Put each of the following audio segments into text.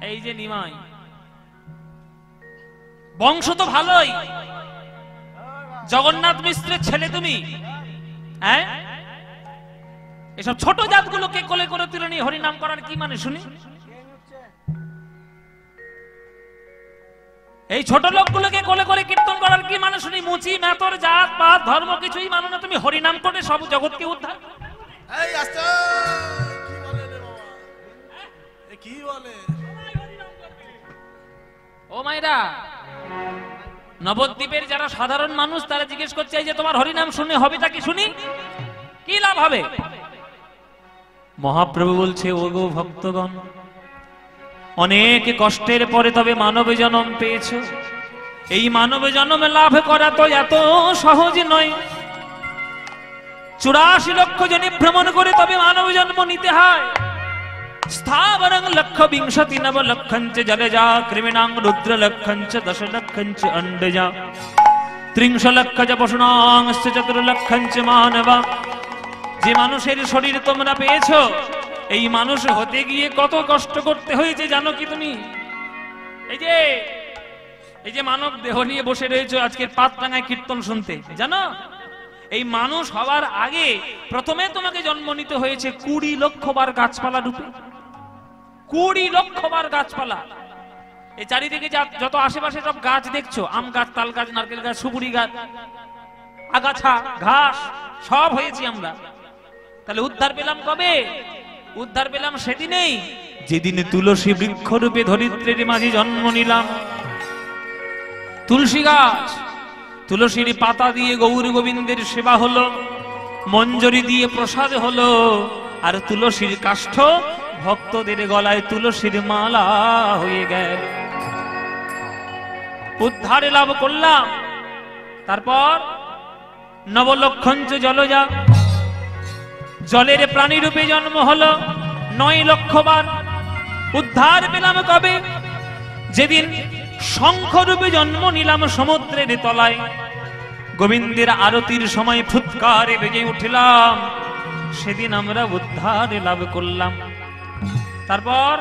এই যে নিমাই বংশ তো ভালোই, জগন্নাথ মিশ্রের ছেলে তুমি, হ্যাঁ? এসব ছোট জাতগুলোকে কোলে করে তুলে নিয়ে হরিনাম করার কি মানে শুনি? এই ছোট লোকগুলোকে কোলে করে কীর্তন করার কি মানে শুনি? মুচি মেতর জাত পাত ধর্ম কিছুই মানো না তুমি, হরিনাম করে সব জগৎকে উদ্ধার। এই আস্তে কি বলে রে বাবা, এ কি বলে? ও মাইরা, নবদ্বীপের যারা সাধারণ মানুষ তারা জিজ্ঞেস করছে এই যে তোমার হরিনাম শুনে হবেটা কি শুনি? কি লাভ হবে? মহাপ্রভু বলছে ও গো ভক্তগণ, অনেক কষ্টের পরে তবে মানব জন্ম পেয়েছ, এই মানব জন্ম লাভ করা তো এত সহজ নয়। 84 লক্ষ জনে ভ্রমণ করে তবে মানব জন্ম নিতে হয়। স্থাবরং লক্ষ বিংশতি নব লক্ষঞ্চ জলজা কৃমিণাং রুদ্র লক্ষঞ্চ 10 লক্ষঞ্চ অন্ডজা 30 লক্ষ পশুনাং 4 লক্ষঞ্চ মানবা। যে মানুষের শরীর তোমরা পেয়েছো, এই মানুষ হতে গিয়ে কত কষ্ট করতে হয়েছে জানো কি তুমি? এই যে মানব দেহ নিয়ে বসে রয়েছে আজকের পাতরাঙ্গায় কীর্তন শুনতে, জানো এই মানুষ হওয়ার আগে প্রথমে তোমাকে জন্ম নিতে হয়েছে 20 লক্ষ বার গাছপালা রূপে। 20 লক্ষ বার গাছপালা। এই চারিদিকে যত আশেপাশে সব গাছ দেখছো, আম গাছ, তাল গাছ, নারকেল গাছ, সুপুরি গাছ, আগাছা, ঘাস, সব হয়েছি আমরা। তাহলে উদ্ধার পেলাম কবে? উদ্ধার পেলাম সেদিনেই যেদিন তুলসী বৃক্ষ রূপে ধরিত্রীর মাঝে জন্ম নিলাম। তুলসী গাছ, তুলসীর পাতা দিয়ে গৌর গোবিন্দের সেবা হলো, মঞ্জরি দিয়ে প্রসাদ হলো, আর তুলসীর কাষ্ঠ ভক্তদের গলায় তুলসীর মালা হয়ে গেল। উদ্ধার লাভ করলাম। তারপর নবলক্ষঞ্চ জলজা, জলের প্রাণী রূপে জন্ম হলো 9 লক্ষ বার। উদ্ধার পেলাম কবে? যেদিন শঙ্খ রূপে জন্ম নিলাম সমুদ্রের তলায়, গোবিন্দের আরতির সময় ফুৎকারে বেজে উঠলাম, সেদিন আমরা উদ্ধার লাভ করলাম। তারপর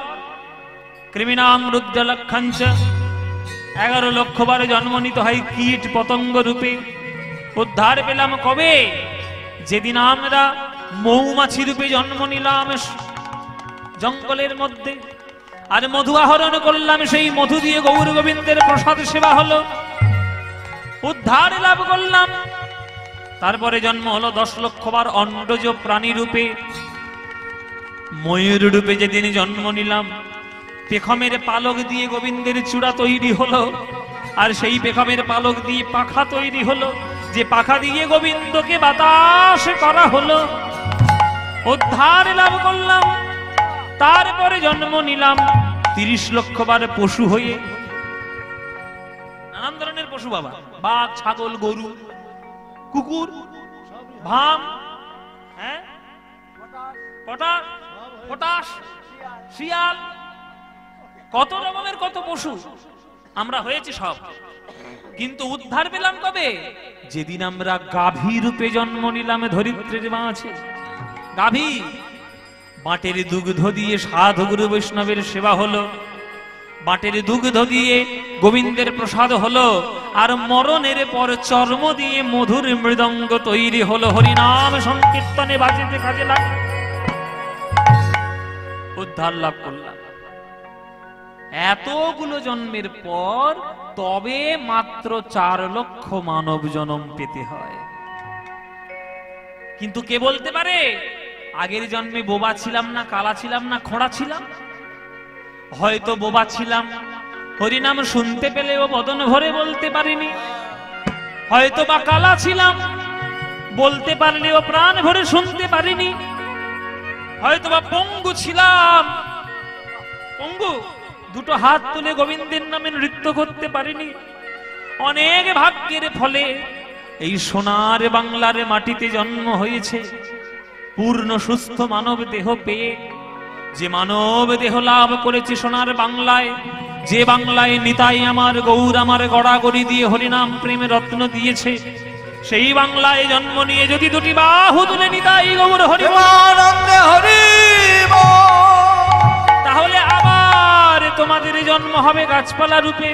কৃমিণাং রুদ্র লক্ষঞ্চ, 11 লক্ষ বার জন্ম নিতে হয় কীট পতঙ্গ রূপে। উদ্ধার পেলাম কবে? যেদিন আমরা মৌমাছি রূপে জন্ম নিলাম জঙ্গলের মধ্যে, আর মধু আহরণ করলাম, সেই মধু দিয়ে গৌর গোবিন্দের প্রসাদ সেবা হলো, উদ্ধার লাভ করলাম। তারপরে জন্ম হলো 10 লক্ষ বার অন্ডজ প্রাণী রূপে। ময়ূর রূপে যেদিন জন্ম নিলাম, পেখমের পালক দিয়ে গোবিন্দের চূড়া তৈরি হলো, আর সেই পেখমের পালক দিয়ে পাখা তৈরি হলো, যে পাখা দিয়ে গোবিন্দকে বাতাস করা হলো, উদ্ধার লাভ করলাম। তারপরে জন্ম নিলাম 30 লক্ষ বার পশু হয়ে, নানান ধরনের পশু বাবা, বাঘ, ছাগল, গরু, কুকুর, ভাম, হ্যাঁ, পটাশ, শিয়াল, কত রকমের কত পশু আমরা হয়েছি সব। কিন্তু উদ্ধার পেলাম কবে? যেদিন আমরা গাভী রূপে জন্ম নিলাম ধরিত্রীর মাঝে। গাভী, বাটের দুগ্ধ দিয়ে সাধু গুরু বৈষ্ণবের সেবা হলো, বাটের দুগ্ধ দিয়ে গোবিন্দের প্রসাদ হলো, আর মরণের পর চর্ম দিয়ে মধুর মৃদঙ্গ তৈরি হলো, হরিনাম সংকীর্তনে বাজিতে কাজে লাগ উদ্ধার লাভ করলাম। এতগুলো জন্মের পর তবে মাত্র 4 লক্ষ মানব জন্ম পেতে হয়। কিন্তু কে বলতে পারে আগের জন্মে বোবা ছিলাম না, কালা ছিলাম না, খোঁড়া ছিলাম? হয়তো বোবা ছিলাম, হরিনাম শুনতে পেলেও বদন ভরে বলতে পারিনি। হয়তো বা কালা ছিলাম, বলতে পারলেও প্রাণ ভরে শুনতে পারিনি। হয়তো বা পঙ্গু ছিলাম, পঙ্গু, 2 হাত তুলে গোবিন্দের নামে নৃত্য করতে পারিনি। অনেক ভাগ্যের ফলে এই সোনার বাংলার মাটিতে জন্ম হয়েছে, পূর্ণ সুস্থ মানব দেহ পেয়ে। যে মানব দেহ লাভ করেছে সোনার বাংলায়, যে বাংলায় নিতাই আমার গৌর আমার গড়াগড়ি দিয়ে হরিনাম প্রেমে রত্ন দিয়েছে, সেই বাংলায় জন্ম নিয়ে যদি 2টি বাহু তুলে নিতাই গৌর হরি তাহলে আবার তোমার তোমাদের জন্ম হবে গাছপালা রূপে।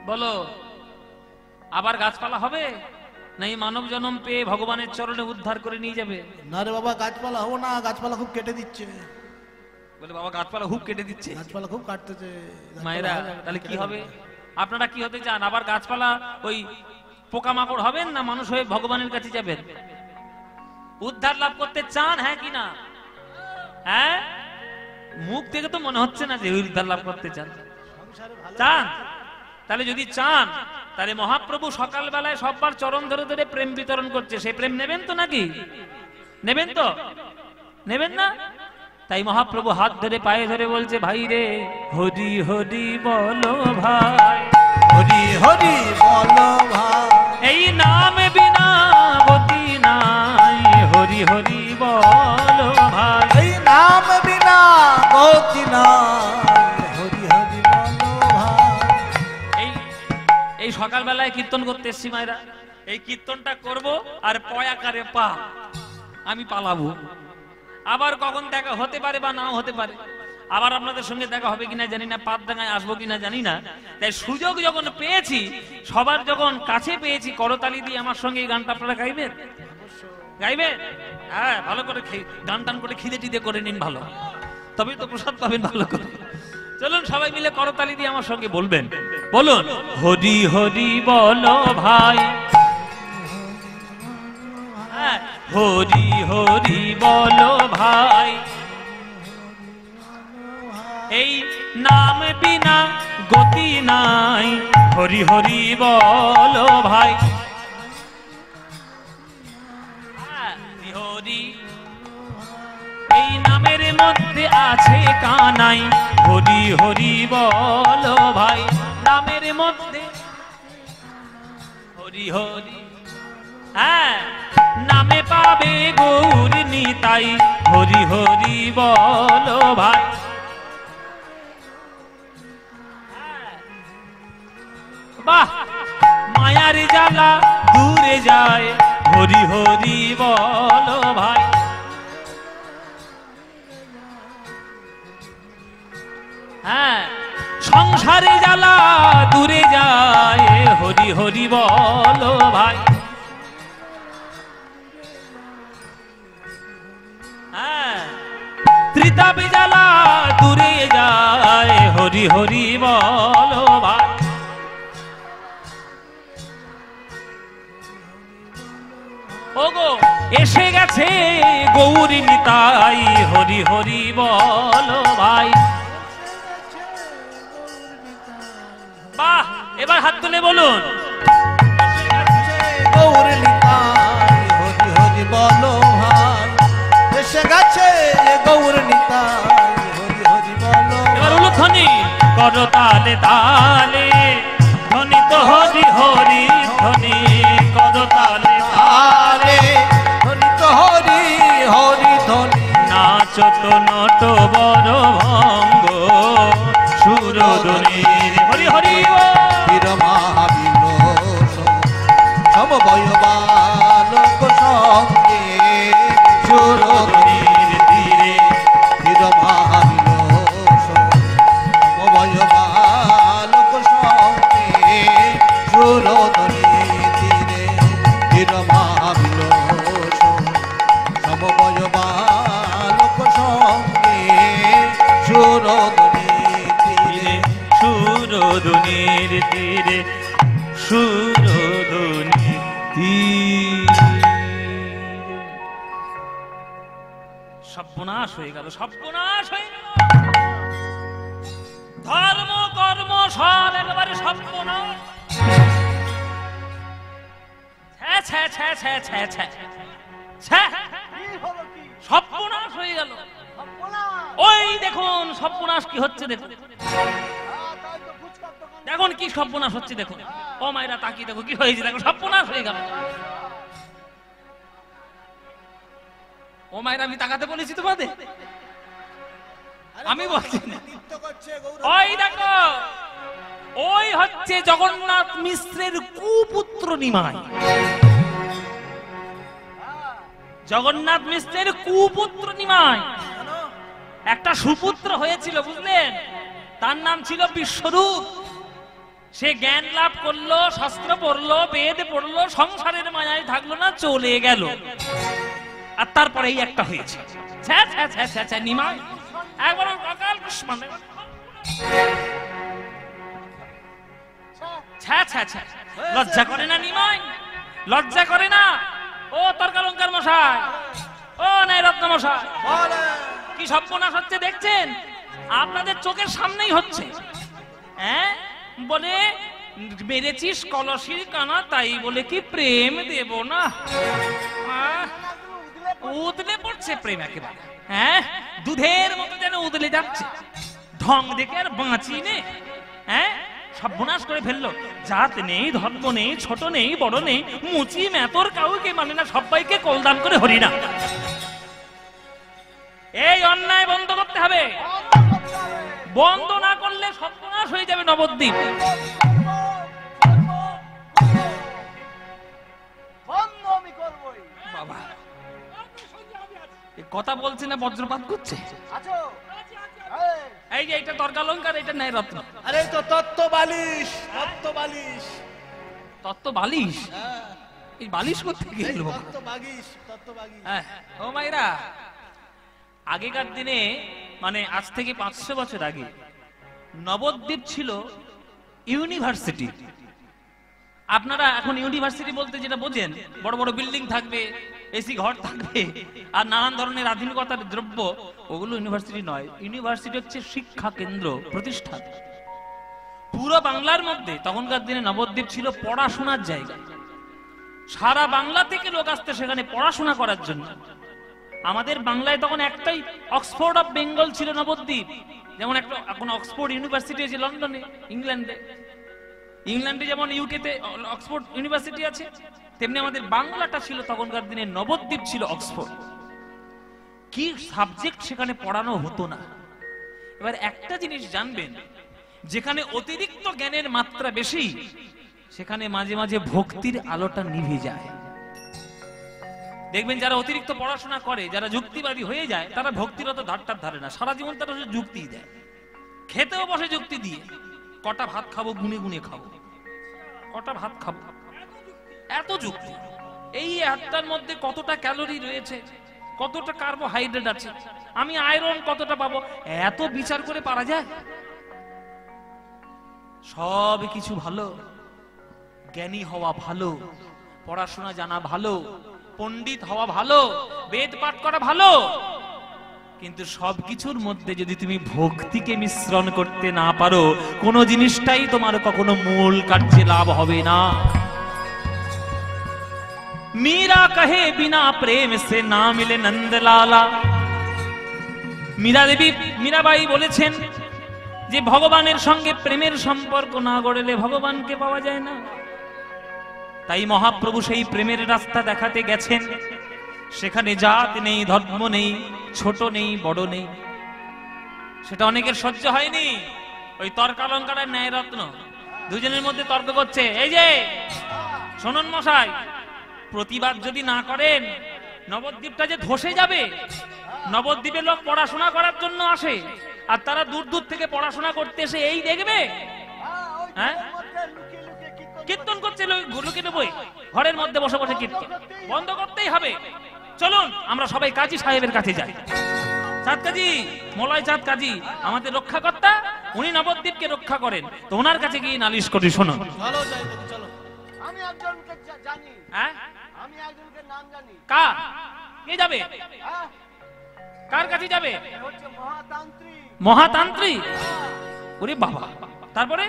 বলো, আবার গাছপালা হবে না এই মানব জন্ম পেয়ে ভগবানের চরণে উদ্ধার করে নিয়ে যাবে? না রে বাবা, গাছপালা হবো না, গাছপালা খুব কেটে দিচ্ছে। বলে বাবা গাছপালা খুব কেটে দিচ্ছে, গাছপালা খুব কাটতেছে। মায়েরা তাহলে কি হবে? আপনারা কি হতে চান? আবার গাছপালা ওই পোকামাকড় হবেন না মানুষ হয়ে ভগবানের কাছে যাবেন? উদ্ধার লাভ করতে চান, হ্যাঁ কি না? হ্যাঁ, মুখ থেকে তো মনে হচ্ছে না যে উদ্ধার লাভ করতে চান। চান? তাহলে যদি চান, তাহলে মহাপ্রভু সকাল বেলায় সববার চরণ ধরে ধরে প্রেম বিতরণ করছে, সেই প্রেম নেবেন তো নাকি? নেবেন তো? নেবেন না? তাই মহাপ্রভু হাত ধরে পায়ে ধরে বলছে, ভাই রে হরি হরি বলো ভাই, হরি হরি বলো ভাই, এই নাম বিনা গতি নাই, হরি হরি বলো ভাই, এই নাম বিনা গতি নাই, হরি হরি বলো ভাই। এই সকালবেলায় কীর্তন করতে এসছি মায়েরা, এই কীর্তনটা করব আর পয়াকারে পা আমি পালাবো। আবার কখন দেখা হতে পারে বা নাও হতে পারে, আবার আপনাদের সঙ্গে দেখা হবে কিনা জানি না, পাতডাঙ্গায় আসবো কিনা জানি না। তাই সুযোগ যখন পেয়েছি, সবার যখন কাছে পেয়েছি, করতালি দিয়ে আমার সঙ্গে এই গানটা আপনারা গাইবেন? গাইবেন? হ্যাঁ, ভালো করে গান টান করে খিদে টিদে করে নিন, ভালো, তবেই তো প্রসাদ পাবেন ভালো করে। চলুন সবাই মিলে করতালি দিয়ে আমার সঙ্গে বলবেন, বলুন হরি হরি বলো ভাই, হরি হরি বলো ভাই, এই নাম বিনা গতি নাই, হরি হরি বলো ভাই, হরি এই নামের মধ্যে আছে কানাই, হরি হরি বলো ভাই, নামের মধ্যে হরি হরি, হ্যাঁ নামে পাবে গৌর নিতাই, হরি হরি বলো ভাই। বাহ, মায়ার জ্বালা দূরে যায়, হরি হরি বলো ভাই, হ্যাঁ সংসারে জ্বালা দূরে যায়, হরি হরি বলো ভাই, হ্যাঁ ত্রিতাপে জ্বালা দূরে যায়, হরি হরি বলো ভাই, ওগো এসে গেছে গৌরী নিতাই, হরি হরি বলো ভাই। বাহ, এবার হাত তুলে বলুন গৌর নিতাই, হরি হরি বলো ভাই, এসে গেছে গৌর নিতাই, হরি হরি বলো। এবার উলুধ্বনি করো তালে তালে, ধ্বনি তো হরি হরি ধ্বনি, করো তালে তালে, হরি তো হরি হরি ধ্বনি, নাচো তো নট বড় ভঙ্গ, সুরধ্বনির হরি হরি বীর মহাবিলোষ, সমবয় বালক সঙ্গে, সুরধ্বনির তীরে, বীর মহাবিলোষ, সমবয় বালক সঙ্গে, সুরধ্বনির তীরে, বীর মহাবিলোষ, সমবয় বালক সঙ্গে, সুরধ্বনির তীরে, সুরধ্বনির তীরে, সুরধ্বনির তীরে। সর্বনাশ হয়ে গেল, সর্বনাশ হয়ে গেল, ধর্ম কর্ম সব একেবারে সর্বনাশ, সর্বনাশ হয়ে গেল। ওই দেখুন সর্বনাশ কি হচ্ছে, দেখুন দেখুন কি সর্বনাশ হচ্ছে, দেখুন ও মায়েরা তাকিয়ে দেখো কি হয়েছে, দেখো সর্বনাশ হয়ে গেল। ও মায়েরা আমি তাকাতে বলেছি তোমাদের, আমি বলছি না। ওই দেখো, ওই হচ্ছে জগন্নাথ মিশ্রের কুপুত্র নিমাই, জগন্নাথ মিশ্রের কুপুত্র নিমাই। একটা সুপুত্র হয়েছিল, বুঝলেন? তার নাম ছিল বিশ্বরূপ। সে জ্ঞান লাভ করলো, শাস্ত্র পড়লো, বেদ পড়লো, সংসারের মায়ায় থাকলো না, চলে গেল। আর তারপরে এই একটা হয়েছে। নিমাই একবার অকাল লজ্জা করে না নিমাই? লজ্জা করে না? ও তর্কালঙ্কার মশাই, ও নাই রত্ন মশাই, কি সর্বনাশ হচ্ছে দেখছেন? আপনাদের চোখের সামনেই হচ্ছে। হ্যাঁ, বলে মেরেছিস কলসির কানা, তাই বলে কি প্রেম দেব না? উদলে পড়ছে প্রেম একেবারে। হ্যাঁ, দুধের মতো যেন উদলে যাচ্ছে। ঢং দেখে আর বাঁচি নে। হ্যাঁ, সর্বনাশ করে ফেললো। জাত নেই, ধর্ম নেই, ছোট নেই, বড় নেই, মুচি মেতর কাউকে মানে না, সবাইকে কলদান করে হরিনা। এই অন্যায় বন্ধ করতে হবে। বন্ধ না করলে সর্বনাশ হয়ে যাবে নবদ্বীপ। বাবা কথা বলছে না, বজ্রপাত করছে। এই যে এটা তর্কালঙ্কার, এটা ন্যায় রত্ন। আরে তো তত্ত্ব বালিশ, তত্ত্ব বালিশ, তত্ত্ব বালিশ। এই বালিশ করতে গেল তত্ত্ব বাগিশ, তত্ত্ব বাগিশ। ও মাইরা, আগেকার দিনে মানে আজ থেকে 500 বছর আগে নবদ্বীপ ছিল ইউনিভার্সিটি। আপনারা এখন ইউনিভার্সিটি বলতে যেটা বোঝেন, বড় বড় বিল্ডিং থাকবে, এসি ঘর থাকবে, আর নানান ধরনের আধুনিকতার দ্রব্য, ওগুলো ইউনিভার্সিটি নয়। ইউনিভার্সিটি হচ্ছে শিক্ষা কেন্দ্র, প্রতিষ্ঠান। পুরো বাংলার মধ্যে তখনকার দিনে নবদ্বীপ ছিল পড়াশোনার জায়গা। সারা বাংলা থেকে লোক আসতে সেখানে পড়াশোনা করার জন্য। আমাদের বাংলায় তখন একটাই অক্সফোর্ড অফ বেঙ্গল ছিল নবদ্বীপ। যেমন একটা এখন অক্সফোর্ড ইউনিভার্সিটি আছে লন্ডনে, ইংল্যান্ডে। ইংল্যান্ডে যেমন ইউকেতে অক্সফোর্ড ইউনিভার্সিটি আছে, তেমনি আমাদের বাংলাটা ছিল তখনকার দিনে নবদ্বীপ ছিল অক্সফোর্ড। কি সাবজেক্ট সেখানে পড়ানো হতো না। এবার একটা জিনিস জানবেন, যেখানে অতিরিক্ত জ্ঞানের মাত্রা বেশি, সেখানে মাঝে মাঝে ভক্তির আলোটা নিভে যায়। দেখবেন যারা অতিরিক্ত পড়াশোনা করে, যারা যুক্তিবাদী হয়ে যায়, তারা ভক্তির অত ধারটার ধারে না। সারা জীবন তারা যুক্তি দেয়, খেতেও বসে যুক্তি দিয়ে। কটা ভাত খাবো, গুনে গুনে খাবো, কটা ভাত খাবো, এত যুক্তি। এই একটার মধ্যে কতটা ক্যালোরি রয়েছে, কতটা কার্বোহাইড্রেট আছে, আমি আয়রন কতটা পাবো, এত বিচার করে পারা যায়? সব কিছু ভালো, জ্ঞানী হওয়া ভালো, পড়াশোনা জানা ভালো, পণ্ডিত হওয়া ভালো, বেদ পাঠ করা ভালো, কিন্তু সবকিছুর মধ্যে যদি তুমি ভক্তিকে মিশ্রণ করতে না পারো, কোন জিনিসটাই তোমার কখনো মূল কার্যে লাভ হবে না। मीरा कहे बिना प्रेम से ना मिले नंदलाला। মীরা দেবী, মীরাবাই বলেছেন যে ভগবানের সঙ্গে প্রেমের সম্পর্ক না গড়লে ভগবানকে পাওয়া যায় না। তাই মহাপ্রভু সেই প্রেমের রাস্তা দেখাতে গেছেন। সেখানে জাত নেই, ধর্ম নেই, ছোট নেই, বড় নেই। সেটা অনেকের সহ্য হয়নি। ওই তর্কালঙ্কার আর ন্যায় রত্ন দুজনের মধ্যে তর্ক করছে। এই যে শোনন মশাই, প্রতিবাদ যদি না করেন নবদ্বীপটা যে ধসে যাবে। নবদ্বীপের লোক পড়াশোনা করার জন্য আসে, আর তারা দূর দূর থেকে পড়াশোনা করতে এসে এই দেখবে হ্যাঁ কীর্তন করছে, লুকিয়ে বই ঘরের মধ্যে বসে বসে কীর্তন বন্ধ করতেই হবে। চলুন আমরা সবাই কাজী সাহেবের কাছে যাই। চাঁদ কাজী, মলয় চাঁদ কাজী আমাদের রক্ষাকর্তা, উনি নবদ্বীপকে রক্ষা করেন, তো ওনার কাছে গিয়ে নালিশ করি। শোনো, চলো যাই, চলো। আমি একজনকে জানি। হ্যাঁ, আমি একজনকে নাম জানি। কা কে যাবে? হ্যাঁ, কার কাছে যাবে? হচ্ছে মহাতান্ত্রিক। মহাতান্ত্রিক? ওরে বাবা, তারপরে?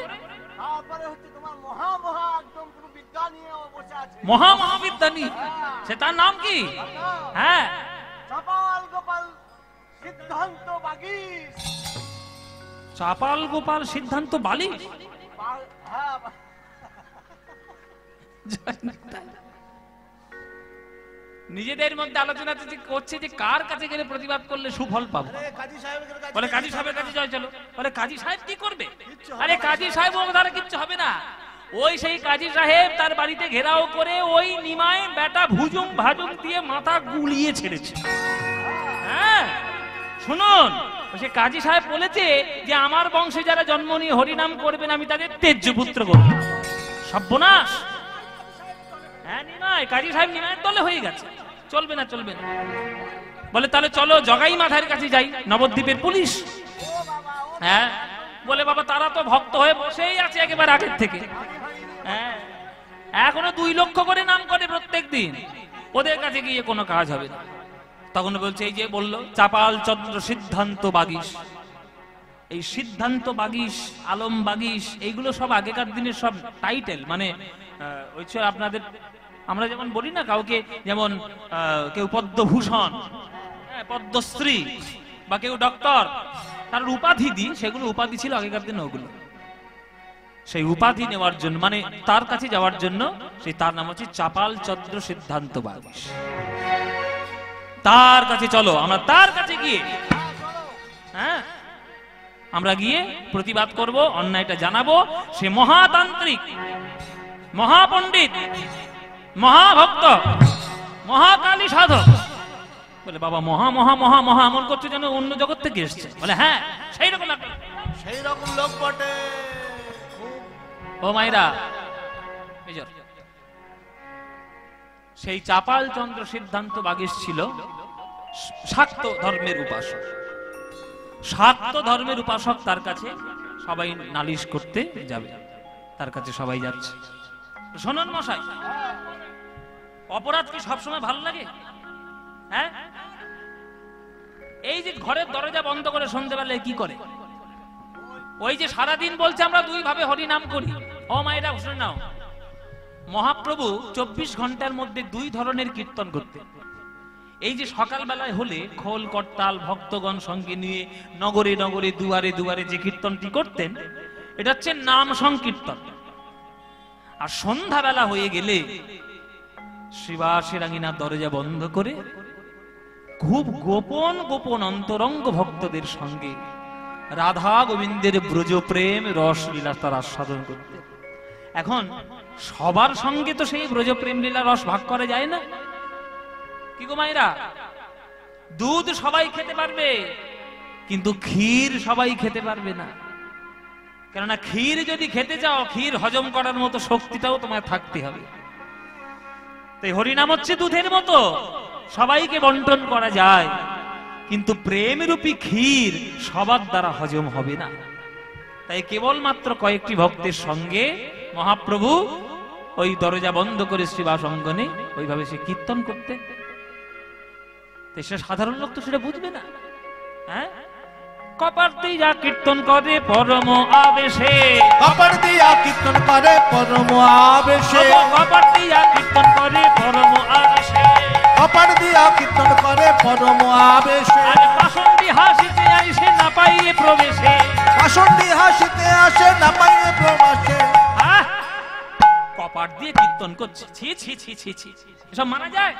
তারপরে হচ্ছে তোমার মহা একদম পুরো বিদ্যা নিয়ে বসে আছে। মহাবিদ্যা নিয়ে? সে তার নাম কি? হ্যাঁ, চাপাল গোপাল সিদ্ধান্ত বাগীশ। চাপাল গোপাল সিদ্ধান্ত বালিশ? হ্যাঁ, নিজেদের মধ্যে আলোচনা করছে যে কার কাছে গেলে প্রতিবাদ করলে সুফল পাবো। বলে কাজী সাহেবের কাছে যাই, চলো। বলে কাজী সাহেব কি করবে? আরে কাজী সাহেব দ্বারা কিচ্ছু হবে না। ওই সেই কাজী সাহেব তার বাড়িতে ঘেরাও করে ওই নিমায় বেটা ভুজুম ভাজুম দিয়ে মাথা গুলিয়ে ছেড়েছে। হ্যাঁ, শুনুন, সে কাজী সাহেব বলেছে যে আমার বংশে যারা জন্ম নিয়ে হরিনাম করবেন আমি তাদের তেজ্য পুত্র করব। সর্বনাশ। হ্যাঁ নিমাই, কাজী সাহেব নিমাইয়ের দলে হয়ে গেছে, চলবে না চলবে না। বলে তাহলে চলো জগাই মাথার কাছে যাই, নবদ্বীপের পুলিশ। হ্যাঁ বলে বাবা তারা তো ভক্ত হয়ে বসেই আছে একেবারে আগের থেকে। হ্যাঁ এখনো 2 লক্ষ করে নাম করে প্রত্যেক দিন, ওদের কাছে গিয়ে কোনো কাজ হবে না। তখন বলছে এই যে বললো চাপাল চন্দ্র সিদ্ধান্ত বাগিশ, এই সিদ্ধান্ত বাগিশ, আলম বাগিশ, এইগুলো সব আগেকার দিনের সব টাইটেল, মানে ওই আপনাদের আমরা যেমন বলি না কাউকে, যেমন কেউ পদ্মভূষণ, পদ্মশ্রী, বা কেউ ডক্টর, তার উপাধি দিই, সেগুলো উপাধি ছিল আগেকার দিনে। ওগুলো সেই উপাধি নেওয়ার জন্য, মানে তার কাছে যাওয়ার জন্য, সেই তার নাম হচ্ছে চাপাল চন্দ্র সিদ্ধান্ত বাগিশ। তার কাছে চলো, আমরা তার কাছে গিয়ে, হ্যাঁ আমরা গিয়ে প্রতিবাদ করব, অন্যায়টা জানাবো। সে মহাতান্ত্রিক, মহাপণ্ডিত, মহাভক্ত, মহাকালী সাধক। বলে বাবা মহা মহা মহা মহা আমল করছে যেন অন্য জগৎ থেকে এসছে। বলে হ্যাঁ সেই রকম লোক বটে। ও মাইরা, সেই চাপাল চন্দ্র সিদ্ধান্ত বাগিশ ছিল শাক্ত ধর্মের উপাসক। শাক্ত ধর্মের উপাসক, তার কাছে সবাই নালিশ করতে যাবে, তার কাছে সবাই যাচ্ছে। শোনন মশাই, অপরাধ কি সবসময় ভালো লাগে? হ্যাঁ, এই যে ঘরের দরজা বন্ধ করে সন্ধ্যেবেলায় কি করে, ওই যে সারাদিন বলছে আমরা 2 ভাবে হরি নাম করি। ও মায়েরা শুনে নাও, মহাপ্রভু 24 ঘন্টার মধ্যে 2 ধরনের কীর্তন করতে। এই যে সকালবেলায় হলে খোল করতাল ভক্তগণ সঙ্গে নিয়ে নগরে নগরে দুয়ারে দুয়ারে যে কীর্তনটি করতেন, এটা হচ্ছে নাম সংকীর্তন। আর সন্ধ্যাবেলা হয়ে গেলে শ্রীবাসের আঙিনার দরজা বন্ধ করে খুব গোপন গোপন অন্তরঙ্গ ভক্তদের সঙ্গে রাধা গোবিন্দের ব্রজ প্রেম রস লীলা তার আস্বাদন করতে। এখন সবার সঙ্গে তো সেই ব্রজ প্রেম লীলা রস ভাগ করা যায় না। কি গো মায়েরা, দুধ সবাই খেতে পারবে কিন্তু ক্ষীর সবাই খেতে পারবে না। কেননা ক্ষীর যদি খেতে চাও, ক্ষীর হজম করার মতো শক্তিটাও তোমার থাকতে হবে। তাই হরিনাম হচ্ছে দুধের মতো, সবাইকে বন্টন করা যায়, কিন্তু প্রেমরূপী ক্ষীর সবার দ্বারা হজম হবে না। তাই কেবলমাত্র কয়েকটি ভক্তের সঙ্গে মহাপ্রভু ওই দরজা বন্ধ করে শ্রীবাস অঙ্গনে ওইভাবে সে কীর্তন করতে। সে সাধারণ লোক তো সেটা বুঝবে না। হ্যাঁ, কপার দিয়া কীর্তন করে পরম আবেশে, কপার দিয়া কীর্তন করে পরম আবেশে, কপার দিয়া কীর্তন করে পরম আবেশে, কপার দিয়া কীর্তন করে পরম আবেশে। আরে পাষণ্ডী হাসিতে আইসে না পাইয়ে প্রবেশে, পাষণ্ডী হাসিতে আসে না পাইয়ে প্রবেশে। কপার দিয়ে কীর্তন করছে, ছি ছি ছি ছি ছি, এসব মানা যায়?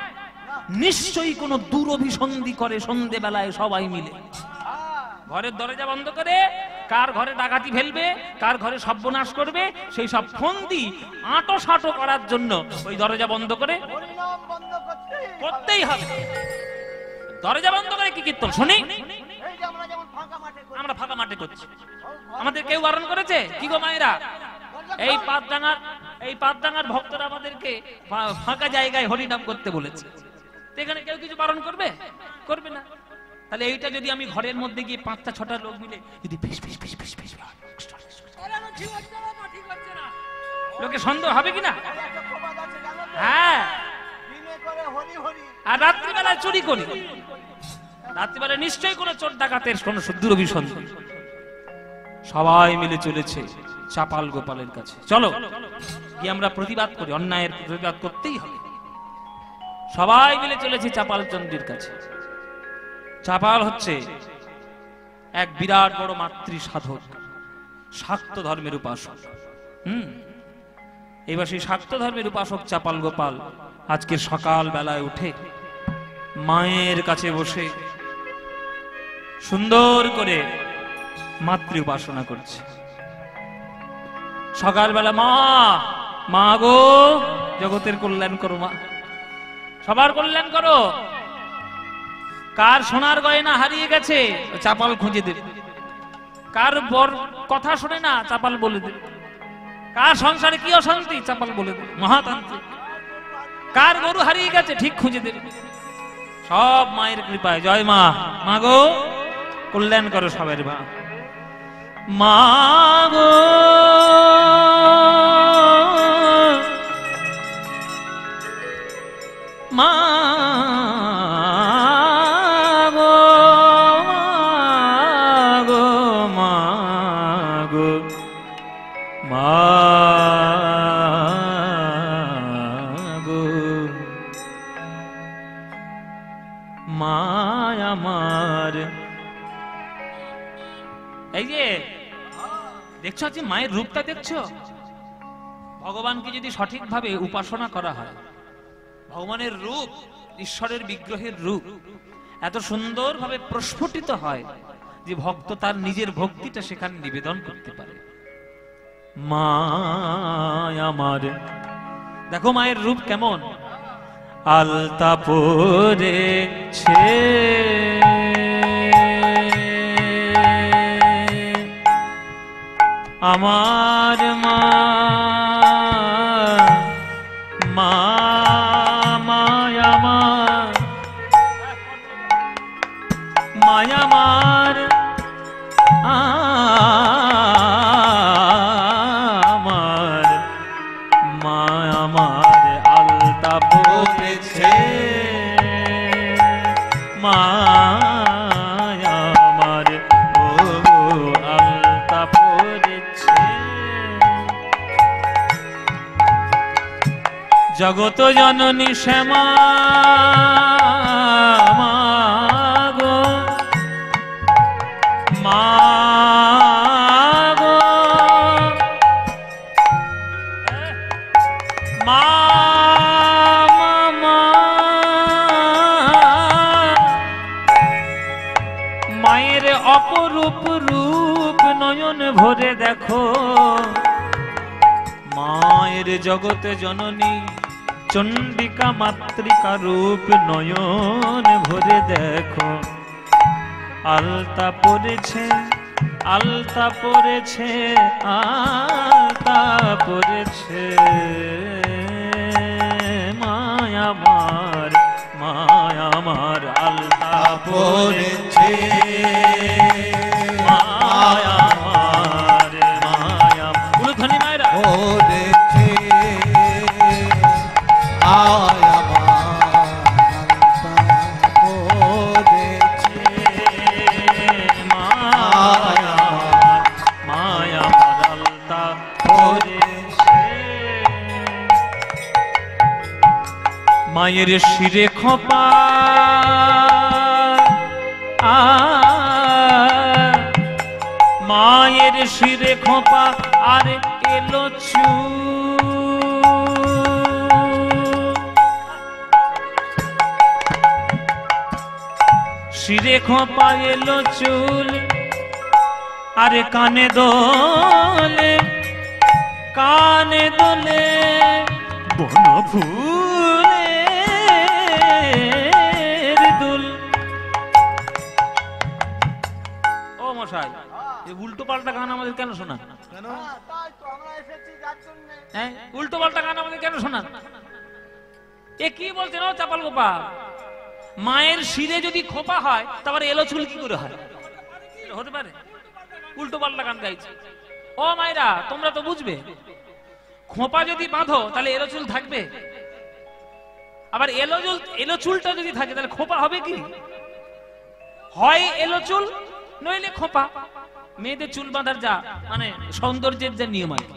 নিশ্চয়ই কোন দুরভিসন্ধি করে সন্ধ্যেবেলায় সবাই মিলে। ঘরের দরজা বন্ধ করে কার ঘরে ডাকাতি ফেলবে, কার ঘরে সর্বনাশ করবে, সেই সব ফন্দি আঁটো সাঁটো করার জন্য ওই দরজা বন্ধ করে করতেই হবে। দরজা বন্ধ করে কি কীর্তন শুনি? আমরা ফাঁকা মাঠে করছি, আমাদের কেউ বারণ করেছে? কি গো মায়েরা, এই পাতডাঙ্গার ভক্তরা আমাদেরকে ফাঁকা জায়গায় হরিনাম করতে বলেছে, এখানে কেউ কিছু বারণ করবে? করবে না। তাহলে এইটা যদি আমি ঘরের মধ্যে গিয়ে 5টা 6টা লোক মিলে যদি লোকে সন্দেহ হবে কিনা? হ্যাঁ, আর রাত্রিবেলায় চুরি করি, রাত্রিবেলায় নিশ্চয়ই কোনো চোর ডাকাতের কোন দুরভিসন্ধি। সবাই মিলে চলেছে চাপাল গোপালের কাছে। চলো গিয়ে আমরা প্রতিবাদ করি, অন্যায়ের প্রতিবাদ করতেই হবে। সবাই মিলে চলেছে চাপাল চন্দ্রের কাছে। চাপাল হচ্ছে এক বিরাট বড় মাতৃ সাধক, শাক্ত ধর্মের উপাসক। এবার সেই শাক্ত ধর্মের উপাসক চাপাল গোপাল আজকে সকাল বেলায় উঠে মায়ের কাছে বসে সুন্দর করে মাতৃ উপাসনা করছে। সকালবেলা মা, মা গো, জগতের কল্যাণ করো মা, সবার কল্যাণ করো। কার সোনার গয়না হারিয়ে গেছে, চাপাল খুঁজে দেবে। কার বর কথা শোনে না, চাপাল বলে দেবে। কার সংসারে কি অশান্তি, চাপাল বলে দেবে, মহাতান্ত্রিক। কার গরু হারিয়ে গেছে, ঠিক খুঁজে দেবে। সব মায়ের কৃপায়। জয় মা। মা গো কল্যাণ করো সবের মা। মা গো মা গো মা গো মা গো মা আমার। এই যে দেখছো, যে মায়ের রূপটা দেখছো, ভগবানকে যদি সঠিকভাবে উপাসনা করা হয়, ভগবানের রূপ, ঈশ্বরের বিগ্রহের রূপ এত সুন্দরভাবে প্রস্ফুটিত হয় যে ভক্ত তার নিজের ভক্তিটা সেখানে নিবেদন করতে পারে। মা আমার, দেখো মায়ের রূপ কেমন, আলতা পরেছে আমার মা, মা মায়ামার, মায়ামার আমার, মায়ামার আলতা পরেছে মায়ামার, ও আলতা পরেছে। জগত জননী শ্যামা গো মা গো মা, মায়ের অপরূপ রূপ নয়ন ভরে দেখো, মায়ের জগতে জননী চণ্ডিকা মাতৃকা রূপ নয়ন ভরে দেখো। আলতা পরেছে, আলতা পরেছে, আলতা পরেছে মায়ামার, মায়ামার আলতা পরেছে মায়ামার, মায়া উলুধ্বনি মায়েরা পরেছে মায়ের শিরে খোপা মায়ের শিরে খোপা আর এলো শিরে খোপা এলো চুল, আরে কানে দোলে, কানে দোলে বন ফুলের দুল। ও মশাই, এই উল্টো পাল্টা গান আমাদের কেন শোনা? কেন? তাই তো আমরা এসেছি যার জন্য। হ্যাঁ, উল্টো পাল্টা গান আমাদের কেন শোনা? এ কি বলছেন ও চাপাল গোপাল? মায়ের শিরে যদি খোপা হয় তারপরে এলো চুল কি করে হয়? হতে পারে? উল্টো পাল্টা গান গাইছে। ও মায়েরা, তোমরা তো বুঝবে, খোপা যদি বাঁধো তাহলে এলো চুল থাকবে, আবার এলো চুলটা যদি থাকে তাহলে খোপা হবে কি? হয় এলো চুল নইলে খোপা। মেয়েদের চুল বাঁধার যা মানে সৌন্দর্যের যে নিয়ম আছে,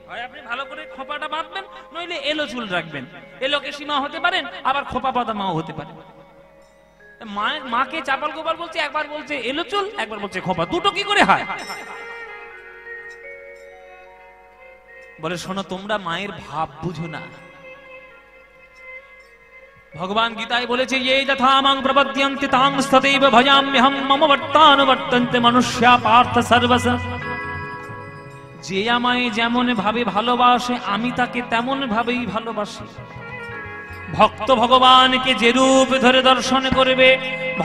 হয় আপনি ভালো করে খোপাটা বাঁধবেন নইলে এলো চুল রাখবেন। এলোকে সীমা হতে পারেন, আবার খোপা বাঁধা মাও হতে পারে। মাকে চাপাল গোপাল বলছে, একবার বলছে এলো চুল, একবার বলছে খোপা, দুটো কি করে হয়? বলে শোনো, তোমরা মায়ের ভাব বুঝো না। ভগবান গীতায় বলেছে, ये यथा मां प्रपद्यन्ते तां तथैव भजाम्यहं मम वर्तानुवर्तन्ते मनुष्या पार्थ सर्वश। যে আমায় যেমন ভাবে ভালোবাসে আমি তাকে তেমন ভাবেই ভালোবাসি। ভক্ত ভগবানকে যে রূপ ধরে দর্শন করবে,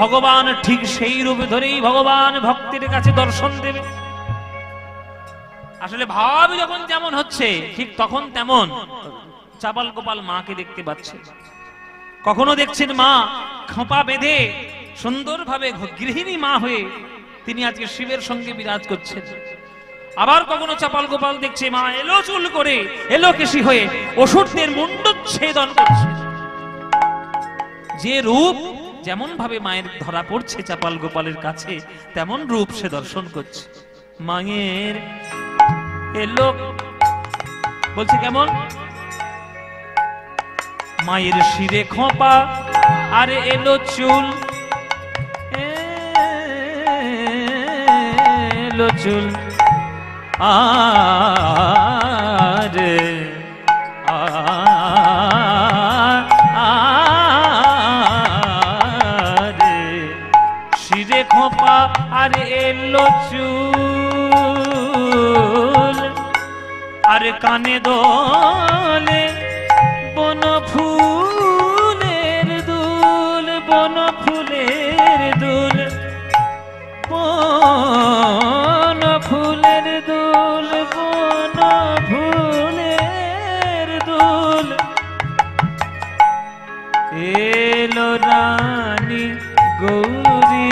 ভগবান ঠিক সেই রূপ ধরেই ভগবান ভক্তের কাছে দর্শন দেবে। আসলে ভাব যখন যেমন হচ্ছে ঠিক তখন তেমন চাপাল গোপাল মাকে দেখতে পাচ্ছে। কখনো দেখছেন মা খোঁপা বেঁধে সুন্দরভাবে গৃহিণী মা হয়ে তিনি আজকে শিবের সঙ্গে বিরাজ করছেন। আবার কখনো চাপাল গোপাল দেখছে মা এলো চুল করে, এলো কেশি হয়ে অসুরদের মুন্ডচ্ছেদন করছে। যে রূপ যেমন ভাবে মায়ের ধরা পড়ছে চাপাল গোপালের কাছে, তেমন রূপ সে দর্শন করছে। মায়ের এলো বলছে কেমন, মায়ের শিরে খোঁপা আর এলো চুল, এলো চুল আরে শিরে খোঁপা আর এলো চুল, আর কানে দোলে বন ফুলের দুল, বন ফুলের দুল, বন ফুলের দুল, বন ফুলের দুল, এলো রানী গৌরী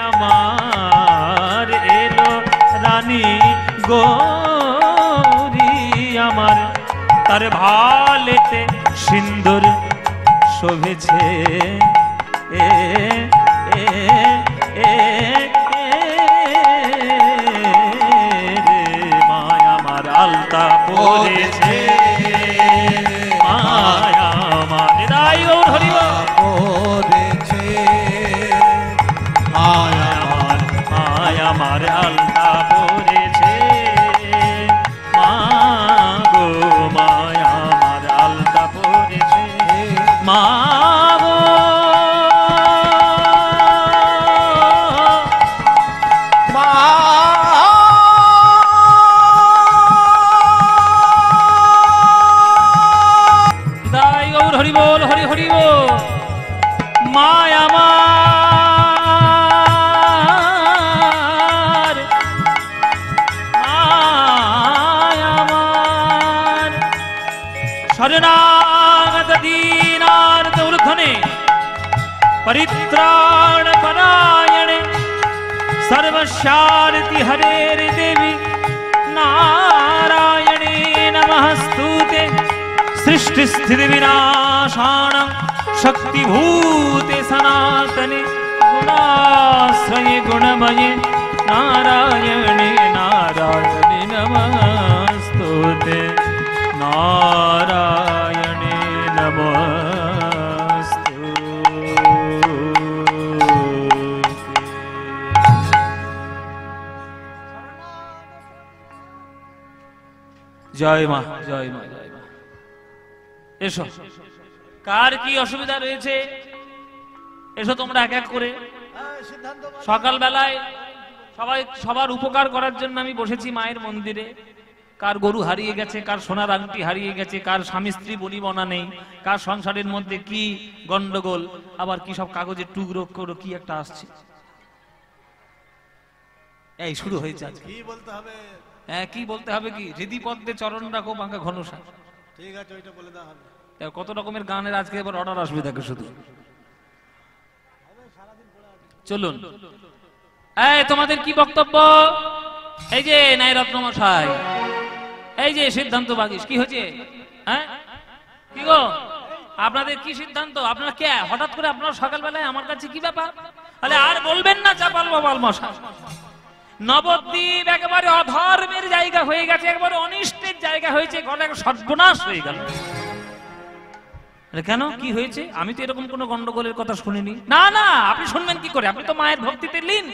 আমার, এলো রানী গৌরী আমার, তার ভালেতে সিন্দুর শোভেছে এ এ এ মায়া আমার আলতা পড়েছে, মায়া আমার দাই ও হরিব পড়েছে, মায়া মায়া আমার আলতা পড়েছে, মা গো মায়া আমার আলতা পড়েছে, মা গো মা দাই গৌর হরি বল, হরি হরি বল। মায়া আমার, মায়া আমার, শরণাগত দীনার্ত ঊর্ধ্বনে পরিত্রাণ পরায়ণে सर्वशारति हरेर देवी नारायणे नमस्तुते सृष्टि स्थिति विनाशानं शक्तिभूते सनातने गुणाश्रये गुणमये नारायणे नारायणे नमस्तुते नारायणे জয় মা, জয় মা, জয় মা। এসো, কার কি অসুবিধা রয়েছে এসো তোমরা এক এক করে। সকাল বেলায় সবাই সবার উপকার করার জন্য আমি বসেছি মায়ের মন্দিরে। কার গরু হারিয়ে গেছে, কার সোনার আংটি হারিয়ে গেছে, কার স্বামী স্ত্রী বনিবনা নেই, কার সংসারের মধ্যে কি গন্ডগোল, আবার কি সব কাগজের টুকরো করো কি একটা আসছে। এই শুরু হয়েছে আজকে। কি বলতে হবে? হ্যাঁ কি বলতে হবে, কি হৃদি পদ্মে চরণ রাখো বাঁকা ঘনসা। ঠিক আছে, ওইটা বলে দেওয়া হবে। কত রকমের গানের আজকে এবার অর্ডার আসবে দেখো শুধু। চলুন, এই তোমাদের কি বক্তব্য? এই যে নাই রত্নমশাই, এই যে সিদ্ধান্ত বাগিস, কি হয়েছে? হ্যাঁ কি গো, আপনাদের কি সিদ্ধান্ত? আপনারা কে হঠাৎ করে আপনারা সকালবেলায় আমার কাছে কি ব্যাপার? তাহলে আর বলবেন না চাপাল বাবাল মশাই, নবদ্বীপ একেবারে অধর্মের জায়গা হয়ে গেছে, একেবারে অনিষ্টের জায়গা হয়েছে, গলা সর্বনাশ হয়ে গেল। কেন, কি হয়েছে? আমি তো এরকম কোন গন্ডগোলের কথা শুনিনি। না না, আপনি শুনবেন কি করে? আপনি তো মায়ের ভক্তিতে লীন।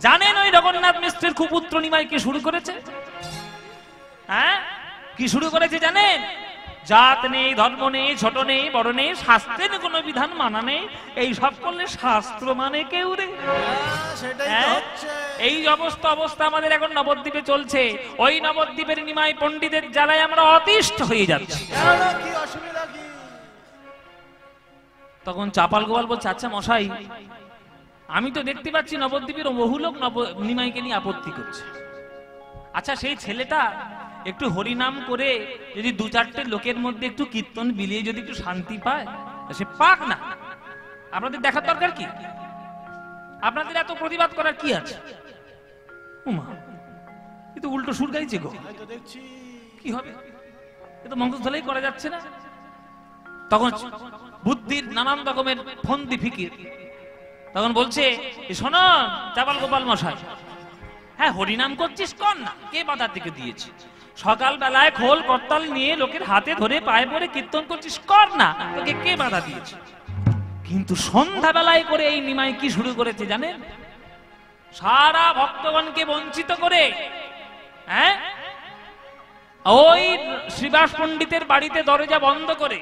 জানেন ওই জগন্নাথ মিশ্রের কুপুত্র নিমাই কি শুরু করেছে? হ্যাঁ কি শুরু করেছে জানেন? জাত নেই, ধর্ম নেই, ছোট নেই, বড় নেই, শাস্ত্রের কোনো বিধান মানা নেই। এই সব করলে শাস্ত্র মানে কেউ রে? সেটাই তো হ্যাঁ? হচ্ছে। এই অবস্থা আমাদের এখন নবদ্বীপে চলছে। ওই নবদ্বীপের নিমাই পণ্ডিতের জ্বালায় আমরা অতিষ্ঠ হয়ে যাচ্ছি। কেন, কি অসুবিধা কি? তখন চাপাল গোপাল বলছে, আচ্ছা মশাই, আমি তো দেখতে পাচ্ছি নবদ্বীপের বহু লোক নিমাইকে নিয়ে আপত্তি করছে। আচ্ছা সেই ছেলেটা একটু হরিনাম করে যদি দু চারটে লোকের মধ্যে একটু কীর্তন বিলিয়ে যদি একটু শান্তি পায়, সে পাক না। আপনাদের দেখার দরকার কি? আপনাদের এত প্রতিবাদ করার কি আছে? উমা, এ তো উল্টো সুর গাইছে গো। এই তো দেখছি। কি হবে? এ তো মঙ্গলধলাই করা যাচ্ছে না। তখন বুদ্ধির নানান রকমের ফন্দি ফিকির। তখন বলছে, শোনো চাপাল গোপাল মশাই, হ্যাঁ হরিনাম করছিস কর না, কে বাধা থেকে দিয়েছে? সকাল বেলায় খোল করতাল নিয়ে লোকের হাতে ধরে পায়ে পড়ে কীর্তন করছিস কর না, তোকে কে বাধা দিয়েছে? কিন্তু সন্ধ্যা বেলায় করে এই নিমাই কি শুরু করেছে জানেন? সারা ভক্তগণকে বঞ্চিত করে, হ্যাঁ, ওই শ্রীবাস পণ্ডিতের বাড়িতে দরজা বন্ধ করে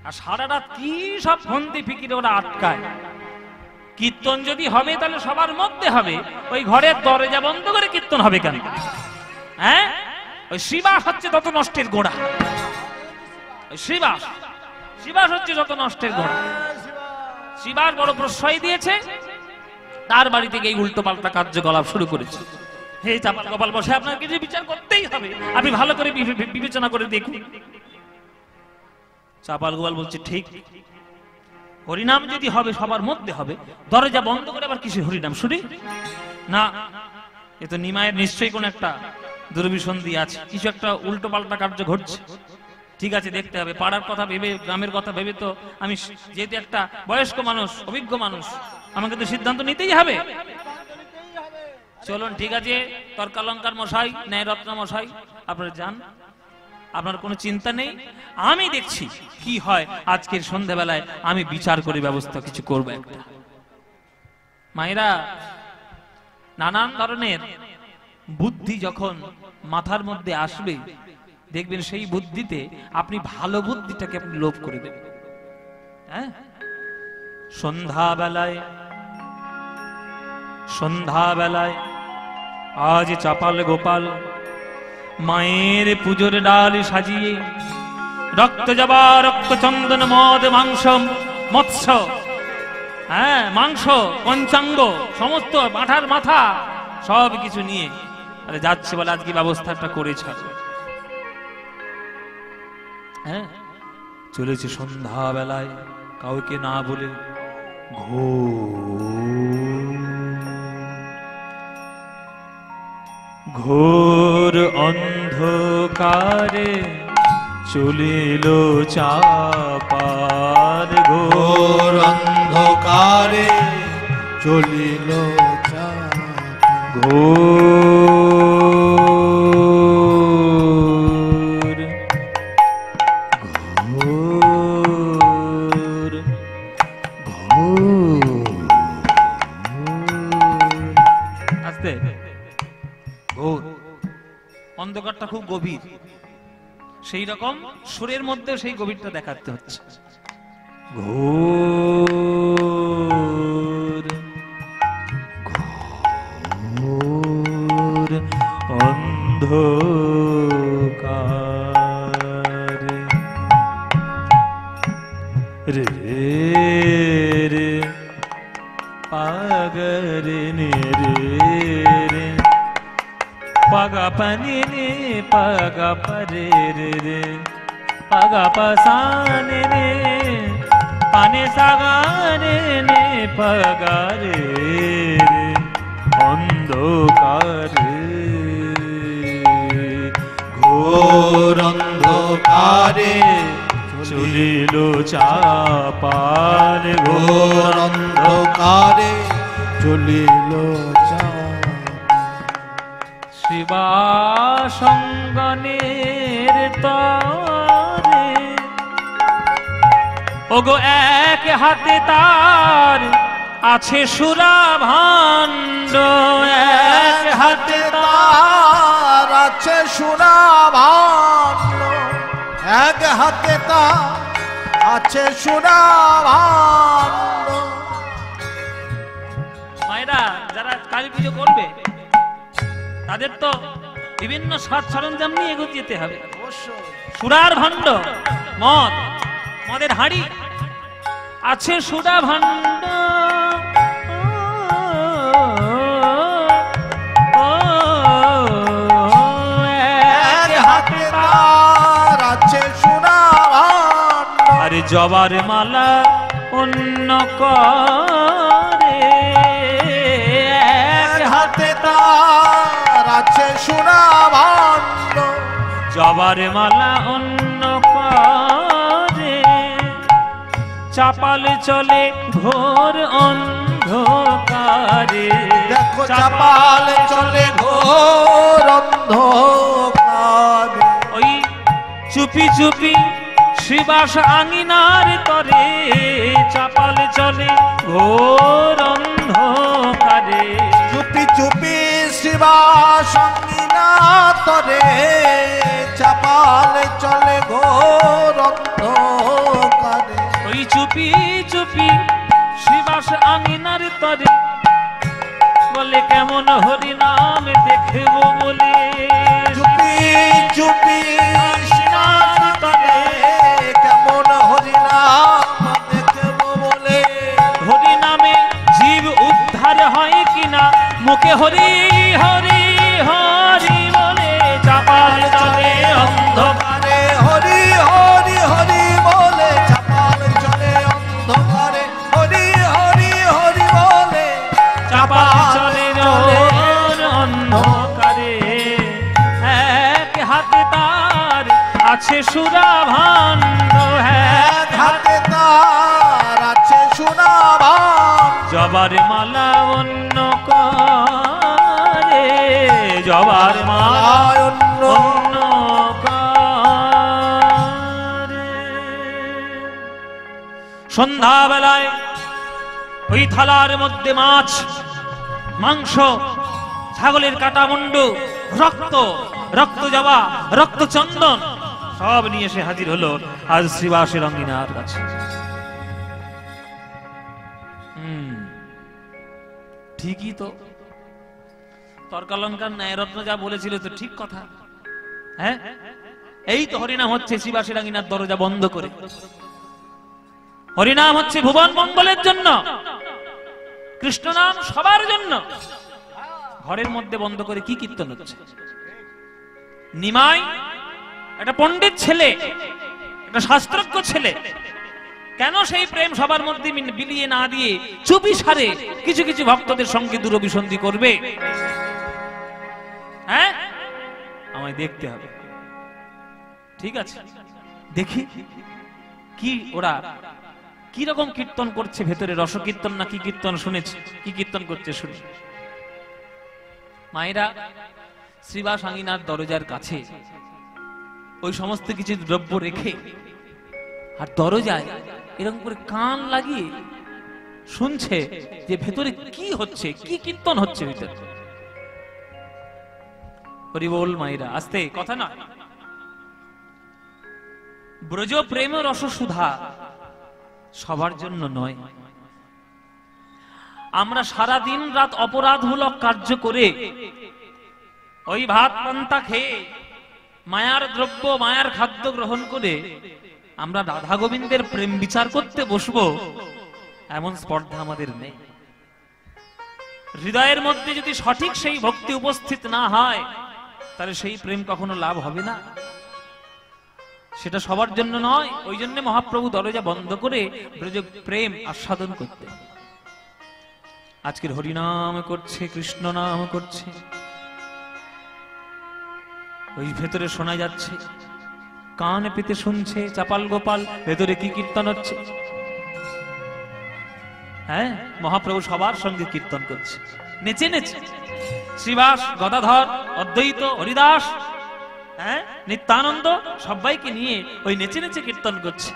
আর সারা রাত কি সব ফন্দি ফিকিরে ওরা আটকায়। কীর্তন যদি হবে তাহলে সবার মধ্যে হবে, ওই ঘরের দরজা বন্ধ করে কীর্তন হবে কেন? হ্যাঁ, ওই শ্রীবাস হচ্ছে তত নষ্টের গোড়া। ওই শ্রীবাস হচ্ছে যত নষ্টের গোড়া। শ্রীবাস বড় প্রশ্রয় দিয়েছে, তার বাড়ি থেকে এই উল্টো পাল্টা কার্যকলাপ শুরু করেছে। হে চাপাল গোপাল বসে, আপনার কিছু বিচার করতেই হবে, আপনি ভালো করে বিবেচনা করে দেখুন। চাপাল গোপাল বলছে, ঠিক, হরিনাম যদি হবে সবার মধ্যে হবে, দরজা বন্ধ করে আবার কিসের হরিনাম শুনি না? এ তো নিমায়ের নিশ্চয়ই কোন একটা দুর্বিসন্ধি আছে, কিছু একটা উল্টো পাল্টা কার্য ঘটছে। ঠিক আছে, দেখতে হবে। পাড়ার কথা ভেবে, গ্রামের কথা ভেবে তো আমি, যেহেতু একটা বয়স্ক মানুষ, অভিজ্ঞ মানুষ, আমাকে তো সিদ্ধান্ত নিতেই হবে। চলুন ঠিক আছে, তর্কালঙ্কার মশাই, ন্যায়রত্ন মশাই, আপনারা যান, আপনার কোনো চিন্তা নেই, আমি দেখছি কি হয়। আজকের সন্ধ্যাবেলায় আমি বিচার করে ব্যবস্থা কিছু করবো একটা। মায়েরা, নানান ধরনের বুদ্ধি যখন মাথার মধ্যে আসবে, দেখবেন সেই বুদ্ধিতে আপনি ভালো বুদ্ধিটাকে আপনি লোভ করে দেবেন। হ্যাঁ, সন্ধ্যাবেলায় আজ চাপাল গোপাল মায়ের পুজোর ডাল সাজিয়ে রক্ত জবা, রক্ত চন্দন, মদ, মাংস, মৎস্য, হ্যাঁ মাংস, পঞ্চাঙ্গ, সমস্ত মাথার মাথা সব কিছু নিয়ে আরে যাচ্ছে বলে আজকে ব্যবস্থাটা করেছে। হ্যাঁ, চলেছে সন্ধ্যাবেলায় কাউকে না বলে ঘোর অন্ধকারে চলিল চাপার, ঘোর অন্ধকারে চলিল ঘোর ঘোর আস্তে, ঘোর অন্ধকারটা খুব গভীর, সেই রকম সুরের মধ্যে সেই গভীরটা দেখাতে হচ্ছে। ঘোর ঘোর অন্ধকার রে রে পাগরে নে রে পাগা পানি নে পাগা পরে রে রে পাগা পাসানে নে পানে সাগারে নে পাগা রে রে অন্ধকার ঘোর অন্ধকারে চলিল চাপার, ঘোর অন্ধকারে চলিল শিবাসঙ্গনের তরে ওগো এক হাতে তার আছে সুরা ভাণ্ড, এক হাতে তার আছে সোনা ভাণ্ড, এক হাতে তা আছে সোনা ভাণ্ড। মায়েরা যারা কালী পুজো করবে তাদের তো বিভিন্ন সাজ সরঞ্জাম নিয়ে এগিয়ে যেতে হবে। সুরার ভাণ্ড, মদের হাঁড়ি আছে, সুরা ভাণ্ড এক হাতে তার আছে সোনা ভাণ্ড। আরে জবার মালা অন্য করে, এক হাতে তার আছে সোনা ভাণ্ড। জবার মালা অন্য করে, চাপাল চলে ঘোর অন্ধকারে। দেখো চাপাল চলে ঘোর অন্ধকারে। ওই চুপি চুপি শ্রীবাস আঙিনার তরে, চাপাল চলে ঘোর অন্ধকারে। চুপি চুপি শিবা সঙ্গিনা তরে, চাপাল চলে ঘোর অন্ধকারে। ওই চুপি চুপি শ্রীবাস আঙিনার তরে, বলে কেমন হরি নাম দেখব বলে। চুপি চুপি শিবার তরে, কেমন হরিনাম দেখব বলে। হরি নামে জীব উদ্ধার হয় কিনা, মুখে হরি হরি হরি বলে চাপাল চলে অন্ধকারে। হরি হরি হরি বলে চাপাল চলে অন্ধকারে। হরি হরি হরি বলে চাপাল চলে ঘোর অন্ধকারে। এক হাতে তার আছে সুরা ভাণ্ড, এক হাতে তার আছে সোনা ভাণ্ড। জবার মালা অন্য করে, জবার মালা অন্য অন্য করে। সন্ধ্যাবেলায় ওই থালার মধ্যে মাছ, মাংস, ছাগলের কাটা মুন্ডু, রক্ত, রক্ত জবা, রক্ত চন্দন সব নিয়ে এসে হাজির হলো আজ শ্রীবাসের অঙ্গিনার কাছে। ঠিকই তো, তর্কালঙ্কার ন্যায়রত্ন যা বলেছিল তো ঠিক কথা। হ্যাঁ, এই তো হরিনাম হচ্ছে শ্রীবাসের অঙ্গিনার দরজা বন্ধ করে। হরিনাম হচ্ছে ভুবন মঙ্গলের জন্য, কৃষ্ণ নাম সবার জন্য। ঘরের মধ্যে বন্ধ করে কি কীর্তন হচ্ছে? নিমাই একটা পণ্ডিত ছেলে, একটা শাস্ত্রজ্ঞ ছেলে, কেন সেই প্রেম সবার মধ্যে বিলিয়ে না দিয়ে চুপি সারে কিছু কিছু ভক্তদের সঙ্গে দূরভিসন্ধি করবে? হ্যাঁ, আমায় দেখতে হবে। ঠিক আছে, দেখি কি ওরা কি রকম কীর্তন করছে, ভেতরে রসকীর্তন না কি কীর্তন শুনেছি, কি কীর্তন করছে শুনি। মায়েরা, শ্রীবাস আঙিনার দরজার কাছে ওই সমস্ত কিছু দ্রব্য রেখে আর দরজায় এরকম করে কান লাগিয়ে শুনছে যে ভেতরে কি হচ্ছে, কি কীর্তন হচ্ছে ভিতরে। হরি বল মায়েরা, আস্তে কথা না। ব্রজ প্রেম রস সুধা সবার জন্য নয়। আমরা সারা দিন রাত অপরাধমূলক কার্য করে ওই ভাত পান্তা খেয়ে মায়ার দ্রব্য, মায়ার খাদ্য গ্রহণ করে আমরা রাধা গোবিন্দের প্রেম বিচার করতে বসবো, এমন স্পর্ধা আমাদের নেই। হৃদয়ের মধ্যে যদি সঠিক সেই ভক্তি উপস্থিত না হয়, তাহলে সেই প্রেম কখনো লাভ হবে না। সেটা সবার জন্য নয়। ওই জন্য মহাপ্রভু দরজা বন্ধ করে ব্রজ প্রেম আস্বাদন করতে। আজকের হরিনাম করছে, কৃষ্ণ নাম করছে, ওই ভেতরে শোনা যাচ্ছে, কান পেতে শুনছে চাপাল গোপাল ভেতরে কি কীর্তন হচ্ছে। হ্যাঁ, মহাপ্রভু সবার সঙ্গে কীর্তন করছে, নেচে নেচে। শ্রীবাস, গদাধর, অদ্বৈত, হরিদাস, হ্যাঁ, নিত্যানন্দ সবাইকে নিয়ে ওই নেচে নেচে কীর্তন করছে।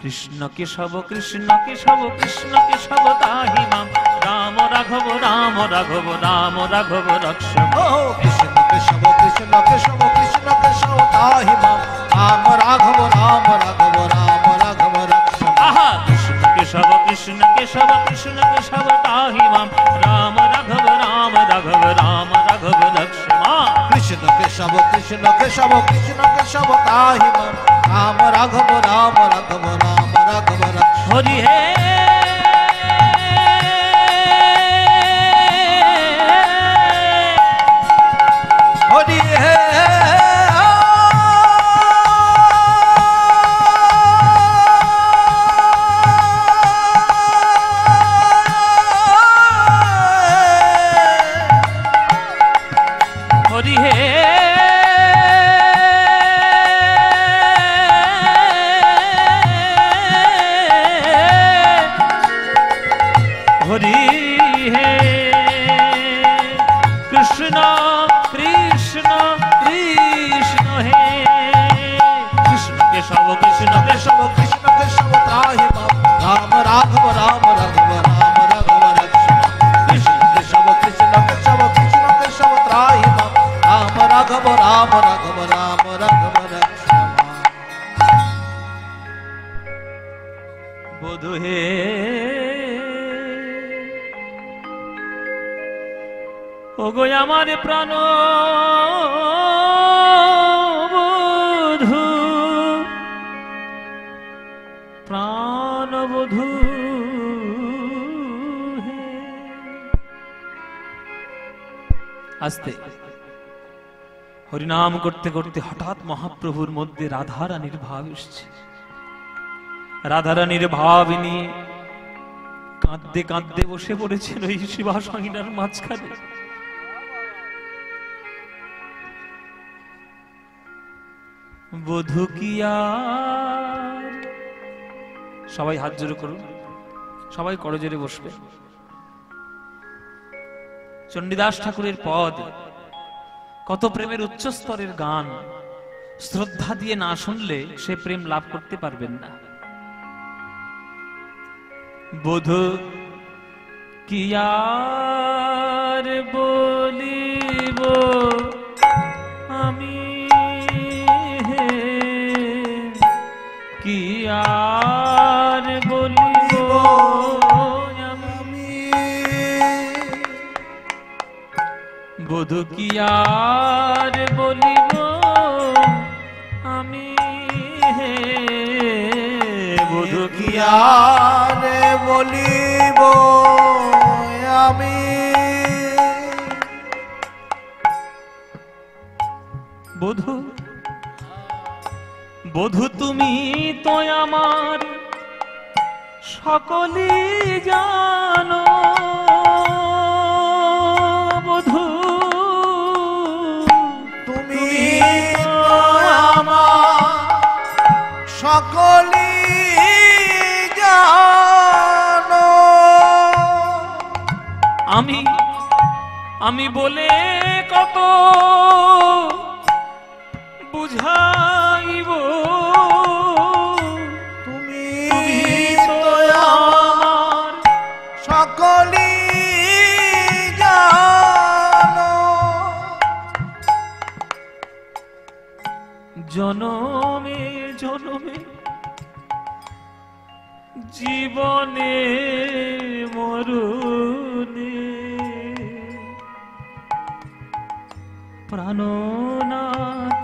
কৃষ্ণ কেশব কৃষ্ণ কেশব কৃষ্ণ কেশব দাহি মাম, রাম রাঘব রাম রাঘব রাম রাঘব রক্ষ। কৃষ্ণ কেশব কৃষ্ণ কেশব কৃষ্ণ কেশব তাহি মাম রাম রাঘব রাম রাঘব রাম রাঘব রক্ষ আহা কৃষ্ণ কেশব কৃষ্ণ কেশব কৃষ্ণ কেশব তাহি মাম রাম রাঘব রাম রাঘব রাম রাঘব লক্ষ্মণ কৃষ্ণ কেশব কৃষ্ণ কেশব কৃষ্ণ কেশব তাহি মাম রাম রাঘব রাম রাঘব রাম রাঘব রক্ষ হরি হে হরি হে হরি হে হরি হে কৃষ্ণ কৃষ্ণ কৃষ্ণ হে কৃষ্ণ কেশব কৃষ্ণ কেশব কেশব কৃষ্ণ কেশব তাহি মাম রাম রাঘব রাম রাঘব রাম রাঘব রক্ষ কৃষ্ণ কেশব কৃষ্ণ কেশব কৃষ্ণ কেশব তাহি মাম রাম রাঘব রাম রাঘব রাম রাঘব রক্ষ বধূ হে ওগো আমার প্রাণ বধূ প্রাণবধূ হে আস্তে হরিনাম করতে করতে হঠাৎ মহাপ্রভুর মধ্যে রাধারানীর ভাব এসছে রাধারানীর ভাব নিয়ে কাঁদতে কাঁদতে বসে পড়েছেন ওই শিবাসাঙ্গিনার মাঝখানে বধূ কি আর সবাই হাত জোড়ো করুন সবাই করজোড়ে বসবে চণ্ডীদাস ঠাকুরের পদ কত প্রেমের উচ্চ স্তরের গান শ্রদ্ধা দিয়ে না শুনলে সে প্রেম লাভ করতে পারবেন না বধূ কি আর বলিব আমি কি আর বলিব আমি বধূ কি আর বলিব আমি বধূ কি আর বলিব আমি বধূ বধূ তুমি তো আমার সকলই জানো বধূ তুমি আমার সকলই জানো আমি বলে কত বুঝাইব তুমি তো আমার সকলই জানো জনমে জনমে জীবনে মরণে প্রাণনাথ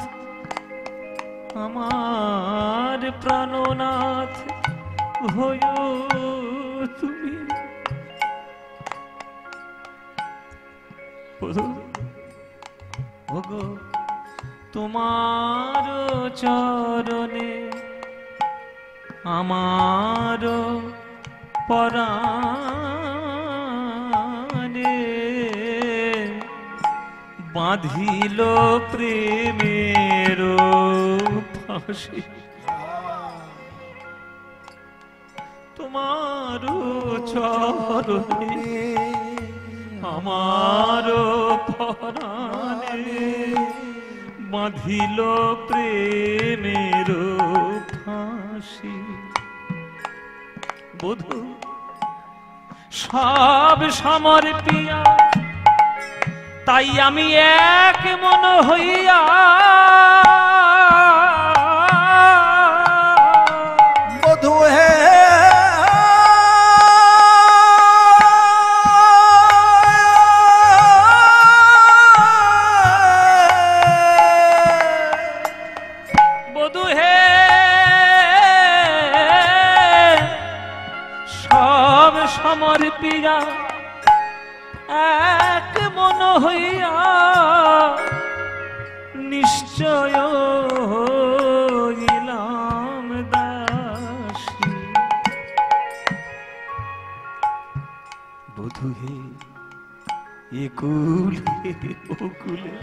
আমার প্রাণনাথ হয়ো তুমি ওগো তোমার চরণে আমার পরাণে বাঁধিল প্রেমের ফাঁসি তোমার চরণে আমার পরাণে বাঁধিল প্রেমের ফাঁসি বধূ সব সমর্পিয়া তাই আমি এক মন হইয়া বধূ হে বধূ হে সব সমর্পিয়া এক মন হইয়া নিশ্চয় হইলাম দাসী। বধূ হে একুলে ওকুলে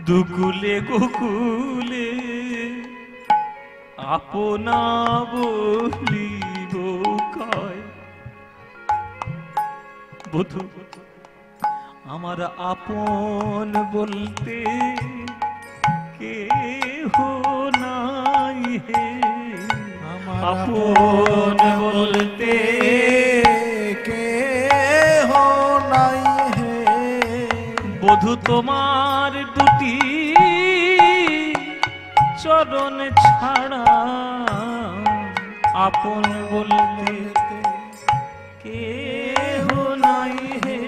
দুকুলে গোকুলে আপনা বলিব কায়। বধূ আমার আপন বলতে কেহ নাই হে, আপন বলতে কেহ নাই হে। বধূ তোমার দুটি চরণ ছাড়া আপন বলতে কেহ নাই হে।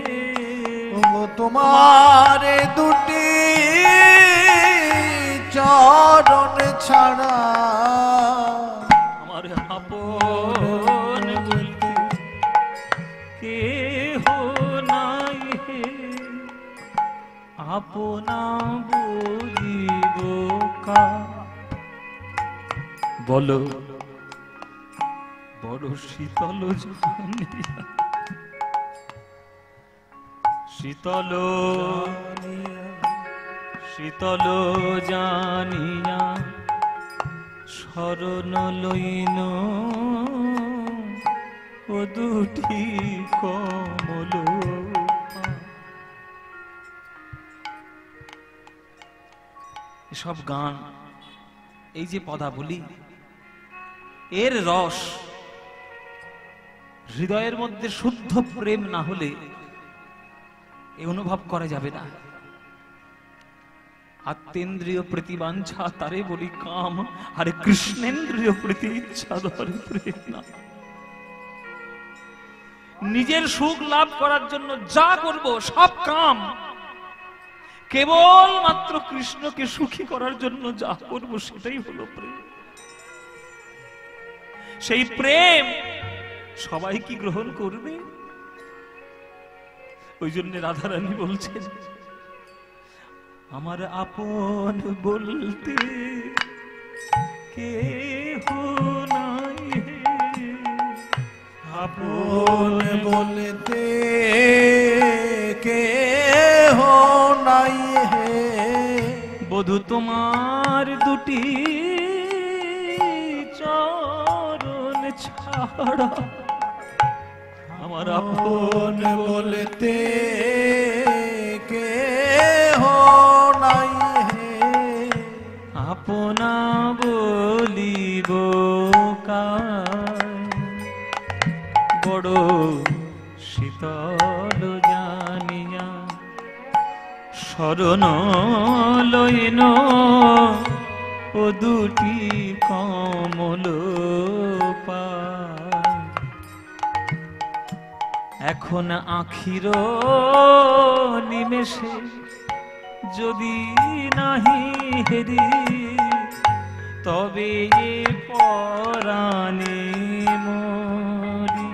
তোমার দুটি চরণ ছাড়া আমার আপন বলতে কেহ নাই হে, আপনা বলিব কায়। বলো বড় শীতল জানিয়া, শীতল শীতল জানিয়া শরণ লইন ও দুটি কমল। এসব গান, এই যে পদাবলী, এর রস হৃদয়ের মধ্যে শুদ্ধ প্রেম না হলে এ অনুভব করা যাবে না। আত্মেন্দ্রিয় প্রতিবাঞ্ছা তারে বলি কাম, আরে কৃষ্ণেন্দ্রিয় প্রতি ইচ্ছা ধরে প্রেম না। নিজের সুখ লাভ করার জন্য যা করব সব কাম, কেবল মাত্র কৃষ্ণকে সুখী করার জন্য যা করব সেটাই হলো প্রেম। সেই প্রেম সবাই কি গ্রহণ করবে? ওই জন্য রাধারানী বলছেন, আমার আপন বলতে কেহ নাই হে, আপন বলতে কেহ নাই হে। বধূ তোমার দুটি চরণ ছাড়া আমার আপন বলতে কেহ নাই হে, আপনা বলিব কায়। বড় শীতল জানিয়া শরণ লইন ও দুটি কমল পায়। এখন আখির নিমেষে যদি নাহি হেরি, তবে এ পরাণে মরি।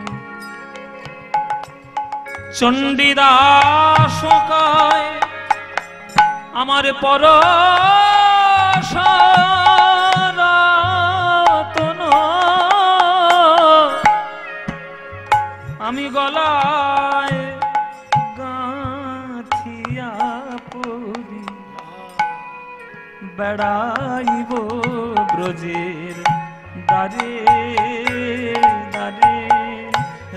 চণ্ডীদাস কয় আমার পরশরাতন, আমি গলায় গাঁথিয়া পরি বেড়াইব ব্রজের দারে দারে,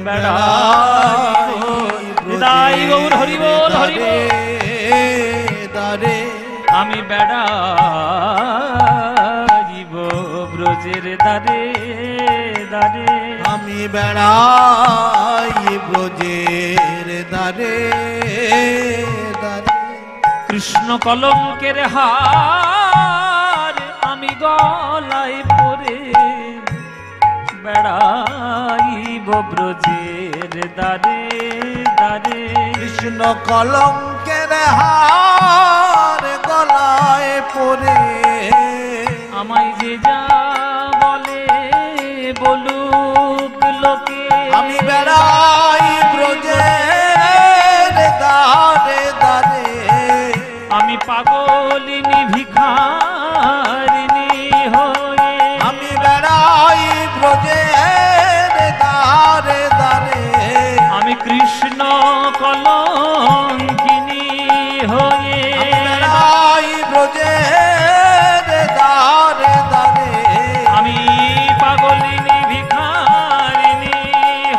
বেড়াইব দাই গৌর হরি বল হরি বল। দারে আমি বেড়াইব ব্রজের দারে দারে, আমি বেড়াই ব্রজের দারে দারে। কৃষ্ণ কলঙ্কের হার আমি গলায় পরে বেড়াইব ব্রজের দারে দারে। কৃষ্ণ কলঙ্কের হার গলায় পরে আমায় যে যা বলে বলুক লোকে, আমি বেড়াই ব্রজের দারে দারে। আমি পাগলিনী ভিখারিনী হয়ে, আমি বেড়াই ব্রজের দারে দারে। আমি কৃষ্ণ কলঙ্কিনী হয়ে, আমি বেড়াই ব্রজের দারে দারে। আমি পাগলিনী ভিখারিনী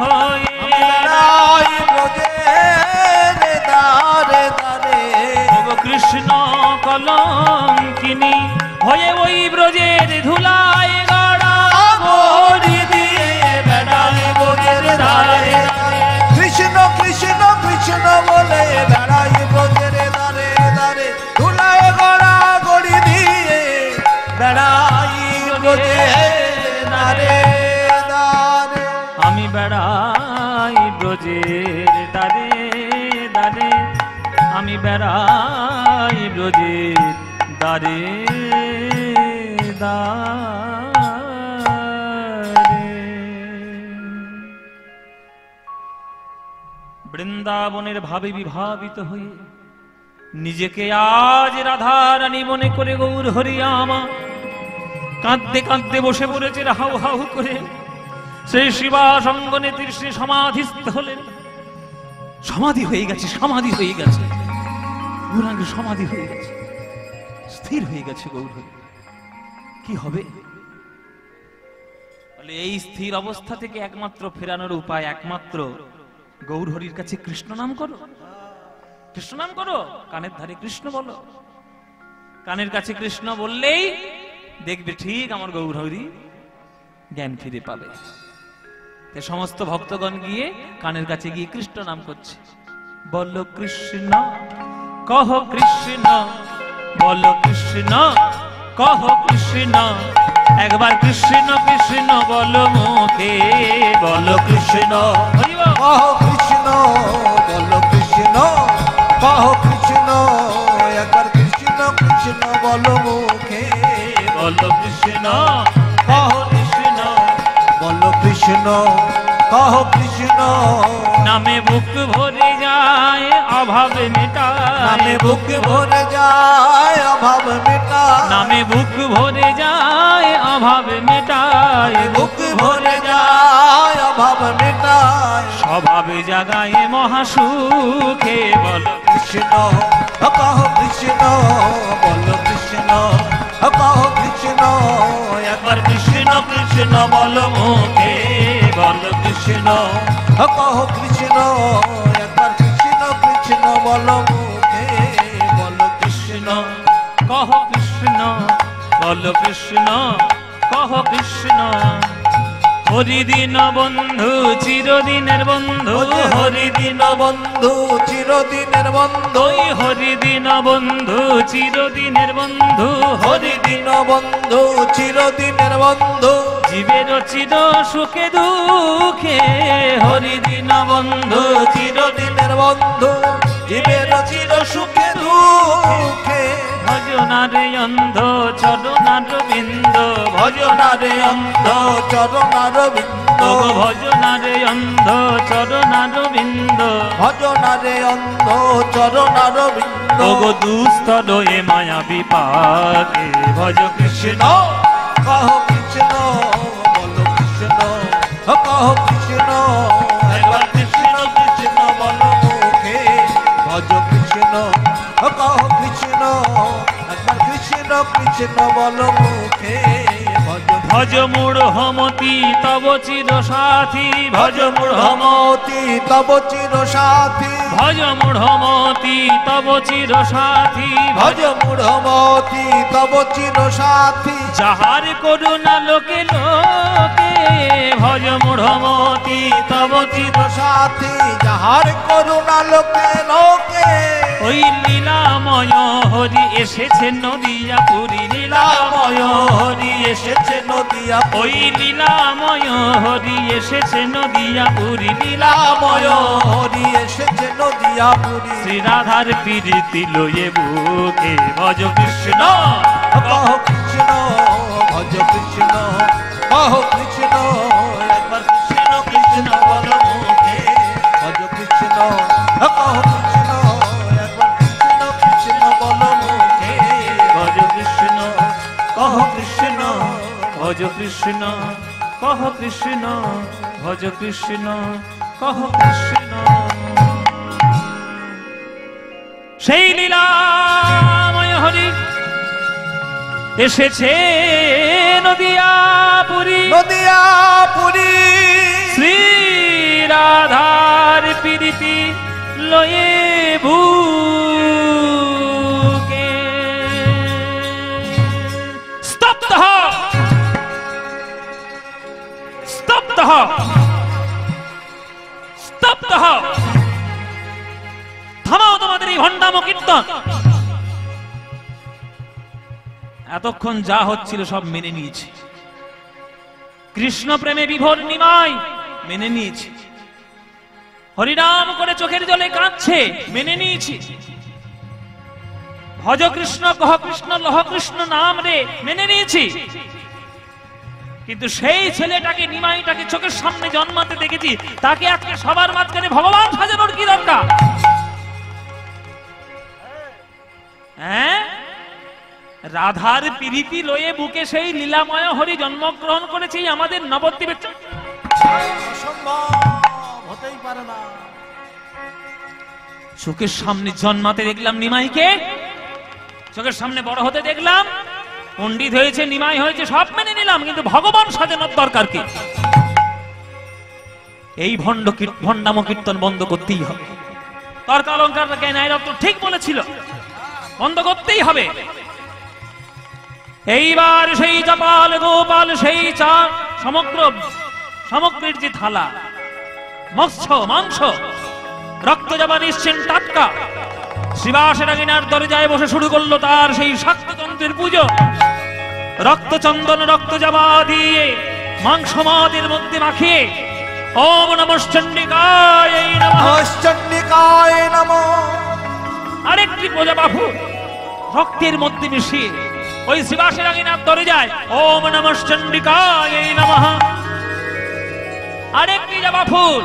হয়ে, আমি বেড়াই ব্রজের দারে দারে। ওগো কৃষ্ণ কলঙ্কিনী হয়ে ওই ব্রজের ধুলায় গড়া গড়ি দিয়ে বেড়াই ব্রজের ধারে ধারে। কৃষ্ণ কৃষ্ণ কৃষ্ণ বলে বেড়াই ব্রজের দারে দারে। ধুলায় গড়া গড়ি দিয়ে বেড়াই ব্রজের দারে দারে। আমি বেড়াই ব্রজের দারে দারে, আমি বেড়াই ব্রজের দারে দারে। বৃন্দাবনের ভাবে বিভাবিত হয়ে নিজেকে আজ রাধা রানী মনে করে গৌর হরি আমা কাঁদতে কাঁদতে বসে পড়েছে হাউ হাউ করে। সেই শিবা সঙ্গনে তীর্ষে সমাধিস্থ হলেন। সমাধি হয়ে গেছে, সমাধি হয়ে গেছে, গৌরাঙ্গ সমাধি হয়ে গেছে, স্থির হয়ে গেছে গৌর হরি। কি হবে? বলে এই স্থির অবস্থা থেকে একমাত্র ফেরানোর উপায় একমাত্র গৌর হরির কাছে কৃষ্ণ নাম করো, কৃষ্ণ নাম করো, কানের ধারে কৃষ্ণ বলো। কানের কাছে কৃষ্ণ বললেই দেখবে ঠিক আমার গৌর হরি জ্ঞান ফিরে পাবে। সমস্ত ভক্তগণ গিয়ে কানের কাছে গিয়ে কৃষ্ণ নাম করছে। বলো কৃষ্ণ কহ কৃষ্ণ, বলো কৃষ্ণ কহ কৃষ্ণ, একবার কৃষ্ণ কৃষ্ণ বলো মুখে, বলো কৃষ্ণ। হরি বল। কহ কৃষ্ণ বলো কৃষ্ণ, কহ কৃষ্ণ, একবার কৃষ্ণ কৃষ্ণ বলো মুখে। বলো কৃষ্ণ কহ কৃষ্ণ, বলো কৃষ্ণ কহ কৃষ্ণ। নামে বুক ভরে যায় অভাব মেটায়, নামে বুক ভরে যায় অভাব মেটায়, নামে বুক ভরে যায় অভাব মেটায়, বুক ভরে যায় অভাব মেটায়। স্বভাবে জাগায় মহাসুখে। বলো কৃষ্ণ কহ কৃষ্ণ, বলো কৃষ্ণ কহ কৃষ্ণ, একবার কৃষ্ণ কৃষ্ণ বলো মুখে, বলো কৃষ্ণ কহ কৃষ্ণ, একবার কৃষ্ণ কৃষ্ণ বলো মুখে। বলো কৃষ্ণ কহ কৃষ্ণ, বলো কৃষ্ণ কহ কৃষ্ণ। হরিদিন বন্ধু চিরদিনের বন্ধু, হরিদিন বন্ধু চিরদিনের বন্ধু, ওই হরিদিন বন্ধু চিরদিনের বন্ধু, হরিদিন বন্ধু চিরদিনের বন্ধু। জীবের চির সুখে দুঃখে, হরিদিন বন্ধু চিরদিনের বন্ধু, জীবের চির সুখে দুঃখে। ভজনারে অন্ধ চরণার বিন্দ, ভজনারে অন্ধ চরণার বিন্দ, ভজনারে অন্ধ চরণার বিন্দ, ভজনারে অন্ধ চরণার বিন্দ। ওগো দুস্তর এ মায়া বিপাকে, ভজ কৃষ্ণ কহ কৃষ্ণ, বলো কৃষ্ণ কহ কৃষ্ণ, একবার কৃষ্ণ কৃষ্ণ বলো মুখে। ভজ কৃষ্ণ কহ কৃষ্ণ, একবার কৃষ্ণ কৃষ্ণ বলো মুখে। ভজ মূঢ়মতি তব চির সাথী, ভজ মূঢ়মতি তব চির সাথী, ভজ মূঢ়মতি তব চির সাথী, ভজ মূঢ়মতি তব চির সাথী, যাহার করুণা লোকে লোকে, ভজ মূঢ়মতি তব চির সাথী, যাহার করুণা লোকে লোকে। ওই লীলাময় হরি এসেছে নদিয়া পুরী, লীলাময় হরি এসেছে নদিয়া, ওই লীলাময় হরি এসেছে নদিয়া পুরী, লীলাময় লীলাময় হরি এসেছে নদিয়া পুরী। শ্রী রাধার প্রীতি লয়ে বুকে, ভজ কৃষ্ণ কহ কৃষ্ণ, ভজ কৃষ্ণ, কহ কৃষ্ণ, একবার কৃষ্ণ কৃষ্ণ বল মুখে, ভজ কৃষ্ণ, কহ কৃষ্ণ, একবার কৃষ্ণ কৃষ্ণ বল মুখে, ভজ কৃষ্ণ, কহ কৃষ্ণ, ভজ কৃষ্ণ, কহ কৃষ্ণ, ভজ কৃষ্ণ, কহ কৃষ্ণ। সেই লীলাময় হরি এসেছে নদিয়া পুরী, নদিয়া পুরী। শ্রী রাধার প্রীতি লয়ে বুকে। স্তব্ধ হও, স্তব্ধ হও, স্তব্ধ হও, থামাও তোমাদের এই ভণ্ডাম কীর্তন। এতক্ষণ যা হচ্ছিল সব মেনে নিয়েছি, কৃষ্ণ প্রেমে বিভোর নিমাই মেনে নিয়েছি, হরিনাম করে চোখের জলে কাঁদছে মেনে নিয়েছি, ভজ কৃষ্ণ কহ কৃষ্ণ লহ কৃষ্ণ নাম রে মেনে নিয়েছি। কিন্তু সেই ছেলেটাকে নিমাইটাকে চোখের সামনে জন্মাতে দেখেছি, তাকে আজকে সবার মাঝখানে ভগবান সাজানোর কি দরকার? হ্যাঁ, রাধার প্রীতি লয়ে বুকে সেই লীলাময় হরি জন্মগ্রহণ করেছে আমাদের নবদ্বীপের। অসম্ভব, হতেই পারে না। চোখের সামনে জন্মাতে দেখলাম নিমাইকে, চোখের সামনে বড় হতে দেখলাম, পণ্ডিত হয়েছে, নিমাই হয়েছে, সব মেনে নিলাম, কিন্তু ভগবান সাজানোর দরকার কি? এই ভণ্ডাম কীর্তন বন্ধ করতেই হবে। তর্ক অলঙ্কার ন্যায়রত্ন ঠিক বলেছিল, বন্ধ করতেই হবে। এইবার সেই জপাল গোপাল, সেই চা, সমগ্রের যে থালা, মৎস্য মাংস, রক্ত জবা নিশ্চিন টাটকা, শ্রীবাসের আঙিনার দরজায় বসে শুরু করলো তার সেই শাক্ততন্ত্রের পুজো। রক্তচন্দন রক্ত জবা দিয়ে মাংস মাদের মধ্যে মাখিয়ে ওম নমঃ চণ্ডিকায় নমঃ, চণ্ডিকায় নমঃ। আরেকটি প্রজাপা ফুল রক্তের মধ্যে মিশিয়ে ওই শ্রীবাসের আঙিনার দরজায় ওম নমঃ চণ্ডিকায় নমঃ। আরেকটি জবা ফুল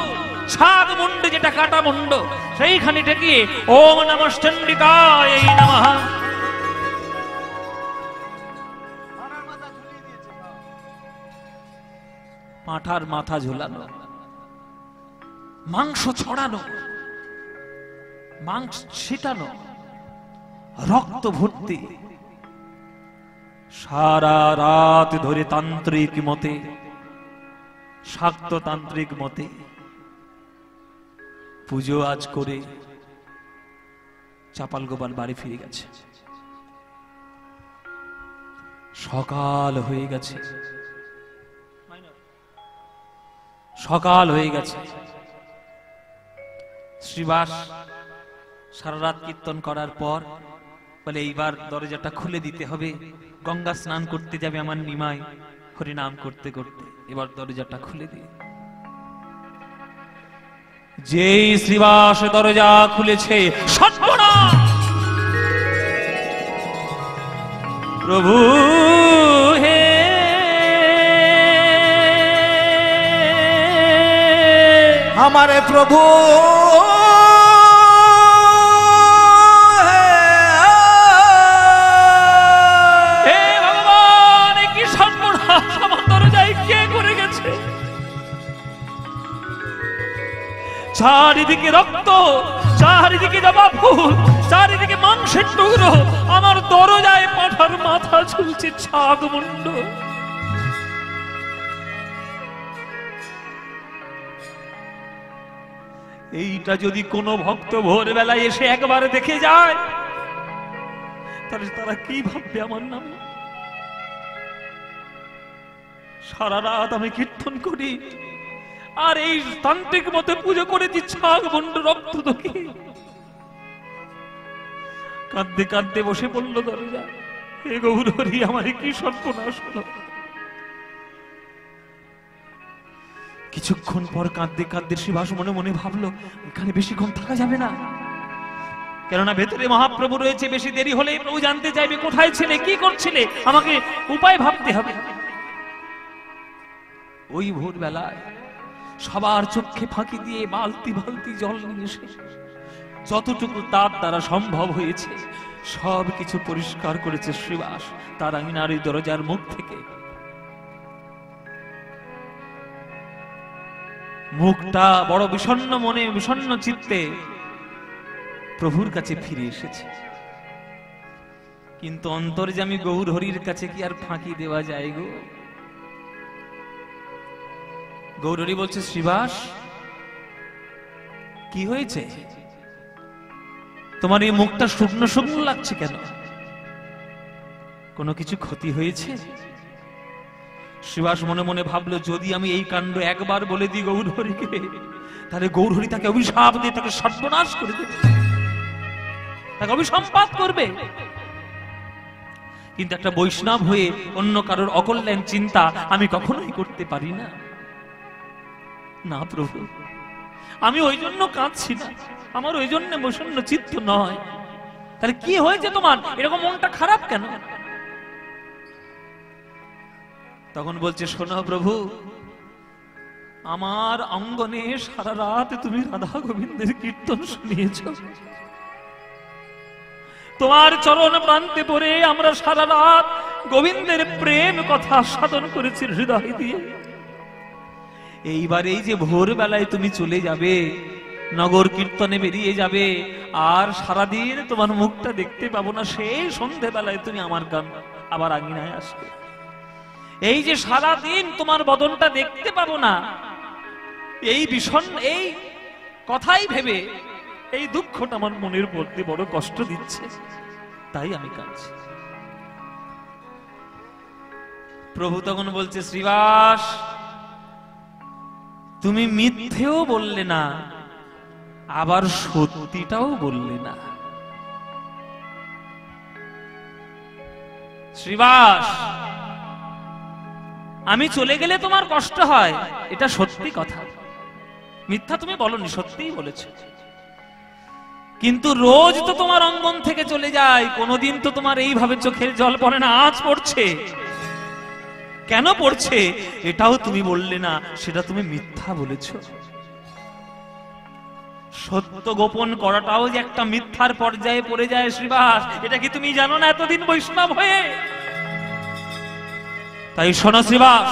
ছাদ মুন্ড, যেটা কাটা মুন্ড, সেইখানে ঠেকিয়ে ওম নমঃ চণ্ডিকায় নমঃ। পাঁঠার মাথা ঝুলানো, মাংস ছড়ানো, মাংস ছিটানো, রক্ত ভর্তি। সারা রাত ধরে তান্ত্রিক মতে, শাক্ততান্ত্রিক মতে পুজো আজ করে চাপাল গোপাল বাড়ি ফিরে গেছে। সকাল হয়ে গেছে, সকাল হয়ে গেছে। শ্রীবাস সারা রাত কীর্তন করার পর বলে এইবার দরজাটা খুলে দিতে হবে, গঙ্গা স্নান করতে যাবে আমার নিমাই হরিনাম করতে করতে, এবার দরজাটা খুলে দিয়ে। যেই শ্রীবাস দরজা খুলেছে, সর্বনাশ! প্রভু হে, हमारे प्रभु হে ভগবান, কি সর্বনাশ আমার দরজায় কে করে গেছে? চারিদিকে রক্ত, চারিদিকে জবা ফুল, চারিদিকে মাংসের টুকরো, আমার দরজায় পাঁঠার মাথা ঝুলছে, ছাদ মুন্ড। এইটা যদি কোনো ভক্ত ভোরবেলায় এসে একবার দেখে যায়, তাহলে তারা কি ভাববে আমার নাম? সারা রাত আমি কীর্তন করি, আর এই তান্ত্রিক মতে পুজো করেছি ছাগ মন্ড রক্ত দোকে। কাঁদতে কাঁদতে বসে পড়ল দরজা। হে গৌর হরি, আমার কি সর্বনাশ হলো। কিছুক্ষণ পর কাঁদতে কাঁদতে শ্রীবাস মনে মনে ভাবলো, এখানে বেশিক্ষণ থাকা যাবে না, কেননা ভেতরে মহাপ্রভু রয়েছে। বেশি দেরি হলে প্রভু জানতে চাইবে কোথায় ছিলে, কি করছিলে, আমাকে উপায় ভাবতে হবে। ওই ভোরবেলায় সবার চোখে ফাঁকি দিয়ে বালতি বালতি জল নিয়ে এসে যতটুকু তার দ্বারা সম্ভব হয়েছে সব কিছু পরিষ্কার করেছে শ্রীবাস তার আঙিনার এই দরজার মুখ থেকে। মুখটা বড় বিষণ্ণ মনে, বিষণ্ণ চিত্তে প্রভুর কাছে ফিরে এসেছে। কিন্তু অন্তর্যামী গৌর হরির কাছে কি আর ফাঁকি দেওয়া যায় গো? গৌর হরি বলছে, শ্রীবাস কি হয়েছে? তোমার এই মুখটা শুকনো শুকনো লাগছে কেন? কোনো কিছু ক্ষতি হয়েছে? শ্রীবাস মনে মনে ভাবলো, যদি আমি এই কাণ্ড একবার বলে দিই গৌর হরিকে, তাহলে গৌর হরি তাকে অভিশাপ দিয়ে তাকে সর্বনাশ করে দেবে, তাকে অভিসম্পাত করবে। কিন্তু একটা বৈষ্ণব হয়ে অন্য কারোর অকল্যাণ চিন্তা আমি কখনোই করতে পারি না। না প্রভু, আমি ওই জন্য কাঁদছি না, আমার ওই জন্য বসন্ন চিত্ত নয়। তাহলে কি হয়েছে তোমার, এরকম মনটা খারাপ কেন? তখন বলছে, শোনো প্রভু, আমার অঙ্গনে সারা রাত তুমি রাধা গোবিন্দের কীর্তন শুনিয়েছ, তোমার চরণ প্রান্তে পড়ে আমরা সারা রাত গোবিন্দের প্রেম কথা সাধন করেছি হৃদয় দিয়ে। এইবার এই যে ভোরবেলায় তুমি চলে যাবে, নগর কীর্তনে বেরিয়ে যাবে, আর সারাদিন তোমার মুখটা দেখতে পাবো না, সেই সন্ধ্যেবেলায় তুমি আমার গান আবার আঙিনায় আসবে। এই যে সারাদিন তোমার বদনটা দেখতে পাবো না, এই বিষণ্ণ এই কথাই ভেবে এই দুঃখটা আমার মনের মধ্যে বড় কষ্ট দিচ্ছে, তাই আমি কাঁদছি। প্রভু তখন বলছে, শ্রীবাস তুমি মিথ্যেও বললে না, আবার সত্যিটাও বললে না। শ্রীবাস, আমি চলে গেলে তোমার কষ্ট হয়, এটা সত্যি কথা, মিথ্যা তুমি বলনি, সত্যিই বলেছ। কিন্তু রোজ তো তোমার অঙ্গন থেকে চলে যায়, কোনোদিন তো তোমার এইভাবে চোখের জল পড়ে না, আজ পড়ছে। কেন পড়ছে এটাও তুমি বললে না, সেটা তুমি মিথ্যা বলেছ। সত্য গোপন করাটাও যে একটা মিথ্যার পর্যায়ে পড়ে যায় শ্রীবাস, এটা কি তুমি জানো না এতদিন বৈষ্ণব হয়ে? তাই শোনো শ্রীবাস,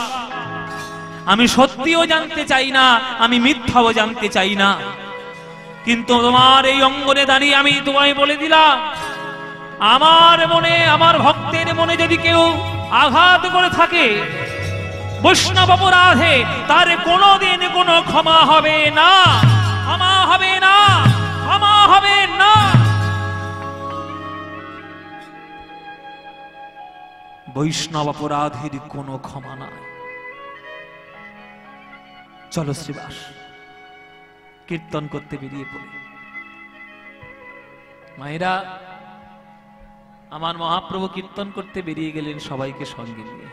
আমি সত্যিও জানতে চাই না, আমি মিথ্যাও জানতে চাই না, কিন্তু তোমার এই অঙ্গনে দাঁড়িয়ে আমি তোমায় বলে দিলাম, আমার মনে, আমার ভক্তের মনে যদি কেউ আঘাত করে থাকে বৈষ্ণব অপরাধে, তার কোনোদিন কোনো ক্ষমা হবে না, ক্ষমা হবে না, ক্ষমা হবে না। বৈষ্ণব অপরাধের কোনো ক্ষমা নাই। চলো শ্রীবাস, কীর্তন করতে বেরিয়ে পড়ি। মায়েরা, আমার মহাপ্রভু কীর্তন করতে বেরিয়ে গেলেন সবাইকে সঙ্গে নিয়ে।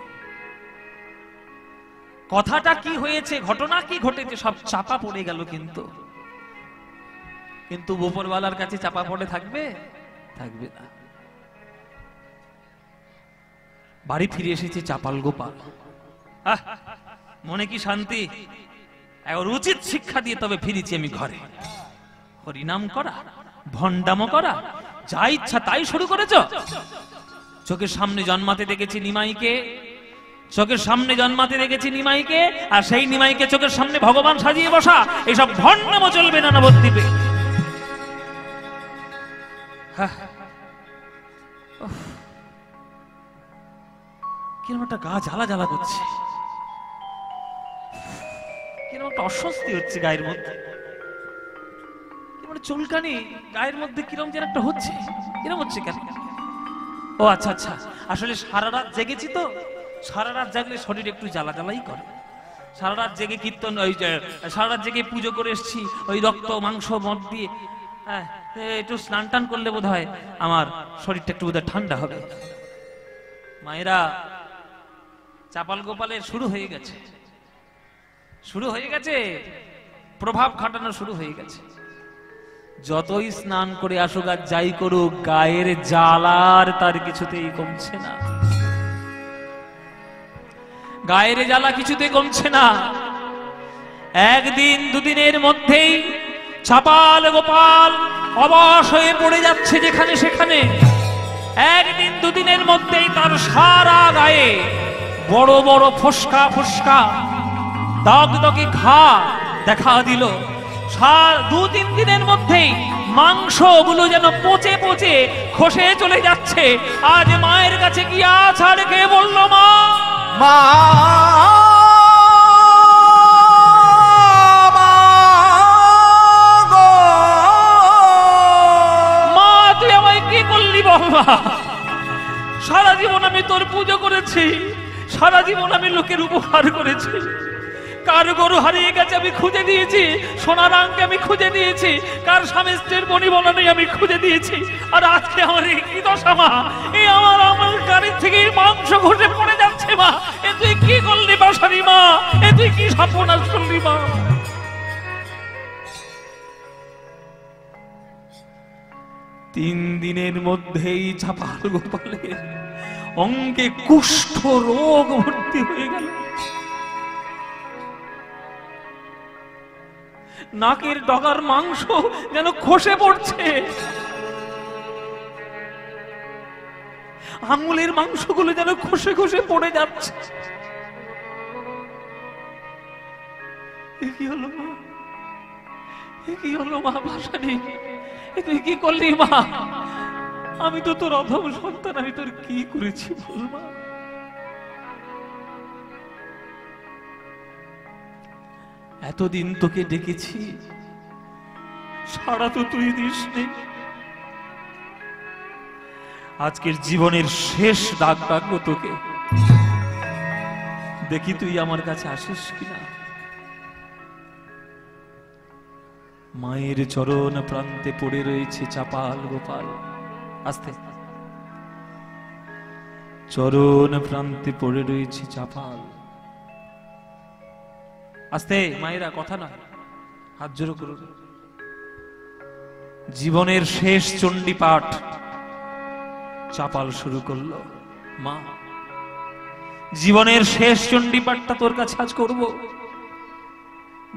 কথাটা কি হয়েছে, ঘটনা কি ঘটেছে, সব চাপা পড়ে গেল। কিন্তু উপরওয়ালার কাছে চাপা পড়ে থাকবে? থাকবে না। বাড়ি ফিরে এসেছে চাপাল গোপাল। মনে কি শান্তি, এখন উচিত শিক্ষা দিয়ে তবে ফিরেছি আমি ঘরে। হরিনাম করা, ভণ্ডামো করা, যা ইচ্ছা তাই শুরু করেছ। চোখের সামনে জন্মাতে দেখেছি নিমাইকে, চোখের সামনে জন্মাতে দেখেছি নিমাইকে, আর সেই নিমাইকে চোখের সামনে ভগবান সাজিয়ে বসা, এসব ভণ্ডামো চলবে না নবদ্বীপে। কিরকম একটা গা জ্বালা জ্বালা করছে, কিরকম একটা অস্বস্তি হচ্ছে গায়ের মধ্যে। চুলকানি গায়ের মধ্যে কিরম যেন একটা হচ্ছে, কিরম হচ্ছে কেন? ও আচ্ছা আচ্ছা, আসলে সারা রাত জেগেছি তো, সারা রাত জাগলে শরীর একটু জ্বালা জ্বালাই করে। সারা রাত জেগে কীর্তন, ওই সারা রাত জেগে পুজো করে এসেছি, ওই রক্ত মাংস মদ দিয়ে, হ্যাঁ একটু স্নান টান করলে বোধ হয় আমার শরীরটা একটু বোধ হয় ঠান্ডা হবে। মায়েরা, চাপাল গোপালের শুরু হয়ে গেছে, শুরু হয়ে গেছে, প্রভাব খাটানো শুরু হয়ে গেছে। যতই স্নান করে আসুক আর যাই করুক, গায়ের জ্বালার তার কিছুতেই কমছে না, গায়ের জ্বালা কিছুতে কমছে না। একদিন দুদিনের মধ্যেই চাপাল গোপাল অবশ হয়ে পড়ে যাচ্ছে যেখানে সেখানে। একদিন দুদিনের মধ্যেই তার সারা গায়ে বড় বড় ফোস্কা ফোস্কা দাগদাগি ঘা দেখা দিল। দু তিন দিনের মধ্যেই মাংসগুলো যেন পচে পচে খসে চলে যাচ্ছে। আজ মায়ের কাছে গিয়া ছাড় খেয়ে বলল, মা মা তুই আমায় কি করলি বাবা? সারা জীবন আমি তোর পুজো করেছি, সারা জীবন আমি লোকের উপকার করেছি, কার গরু হারিয়ে গেছে আমি খুঁজে দিয়েছি, সোনার আংটি আমি খুঁজে দিয়েছি, কার স্বামী স্ত্রীর বনিবনা নেই আমি খুঁজে দিয়েছি, আর আজকে আমার এই কি দশা মা? এই আমার গাড়ির থেকে মাংস ঘষে পড়ে যাচ্ছে মা। এ তুই কি করলি বাসারি মা? এ তুই কি সর্বনাশ করলি মা? তিন দিনের মধ্যেই চাপাল গোপালের অঙ্গে কুষ্ঠ রোগ ভর্তি হয়ে গেল। নাকের ডগার মাংস যেন খসে পড়ছে, আঙুলের মাংসগুলো যেন খসে খসে পড়ে যাচ্ছে। কি হলো মা? কি হলো মা? ভাষা নেই। তুই কি করলি মা? আমি তো তোর অধম সন্তান, আমি তোর কি করেছি বল মা? এতদিন তোকে ডেকেছি, সাড়া তো তুই দিসনি। আজকের জীবনের শেষ ডাক ডাকবো তোকে, দেখি তুই আমার কাছে আসিস কিনা। মায়ের চরণ প্রান্তে পড়ে রয়েছে চাপাল গোপাল। আস্তে, চরণ প্রান্তে পড়ে রয়েছে চাপাল। আস্তে, মায়েরা কথা নয়, হাত জোড়ো করুন। জীবনের শেষ চণ্ডী পাঠ চাপাল শুরু করলো। মা, জীবনের শেষ চণ্ডী পাঠটা তোর কাছে আজ করব,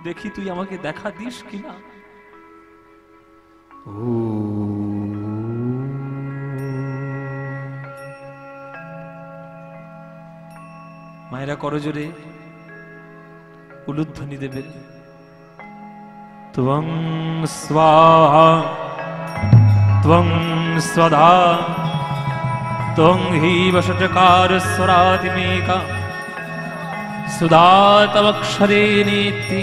দেখি তুই আমাকে দেখা দিস কিনা। মায়েরা করজোরে উলুধ্বনি দেবেন। ত্বং স্বাহা ত্বং স্বধা ত্বং হি বষটকার স্বরাতিমেকা সুধা তবক্ষরে নেতি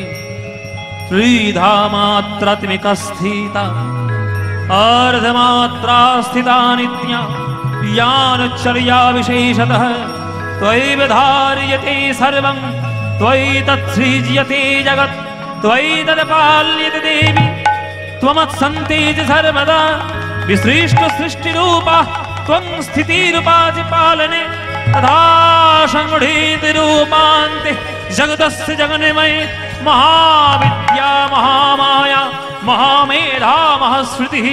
ত্রিধা মাত্রাত্মিকা স্থিতা अर्धमात्रा स्थिता नित्या यानुच्चर्या विशेषतः त्वयैव धार्यते सर्वं त्वयि तत्सृज्यते जगत् त्वयि तत्पाल्यते देवी त्वमत्सन्तेज सर्वदा विसृष्ट सृष्टिरूपा त्वं स्थितिरूपाच पालने तथा संगठितरूपान्ते जगतस्य जगन्मये महाविद्या महामाया महामेधा महाश्रुतिः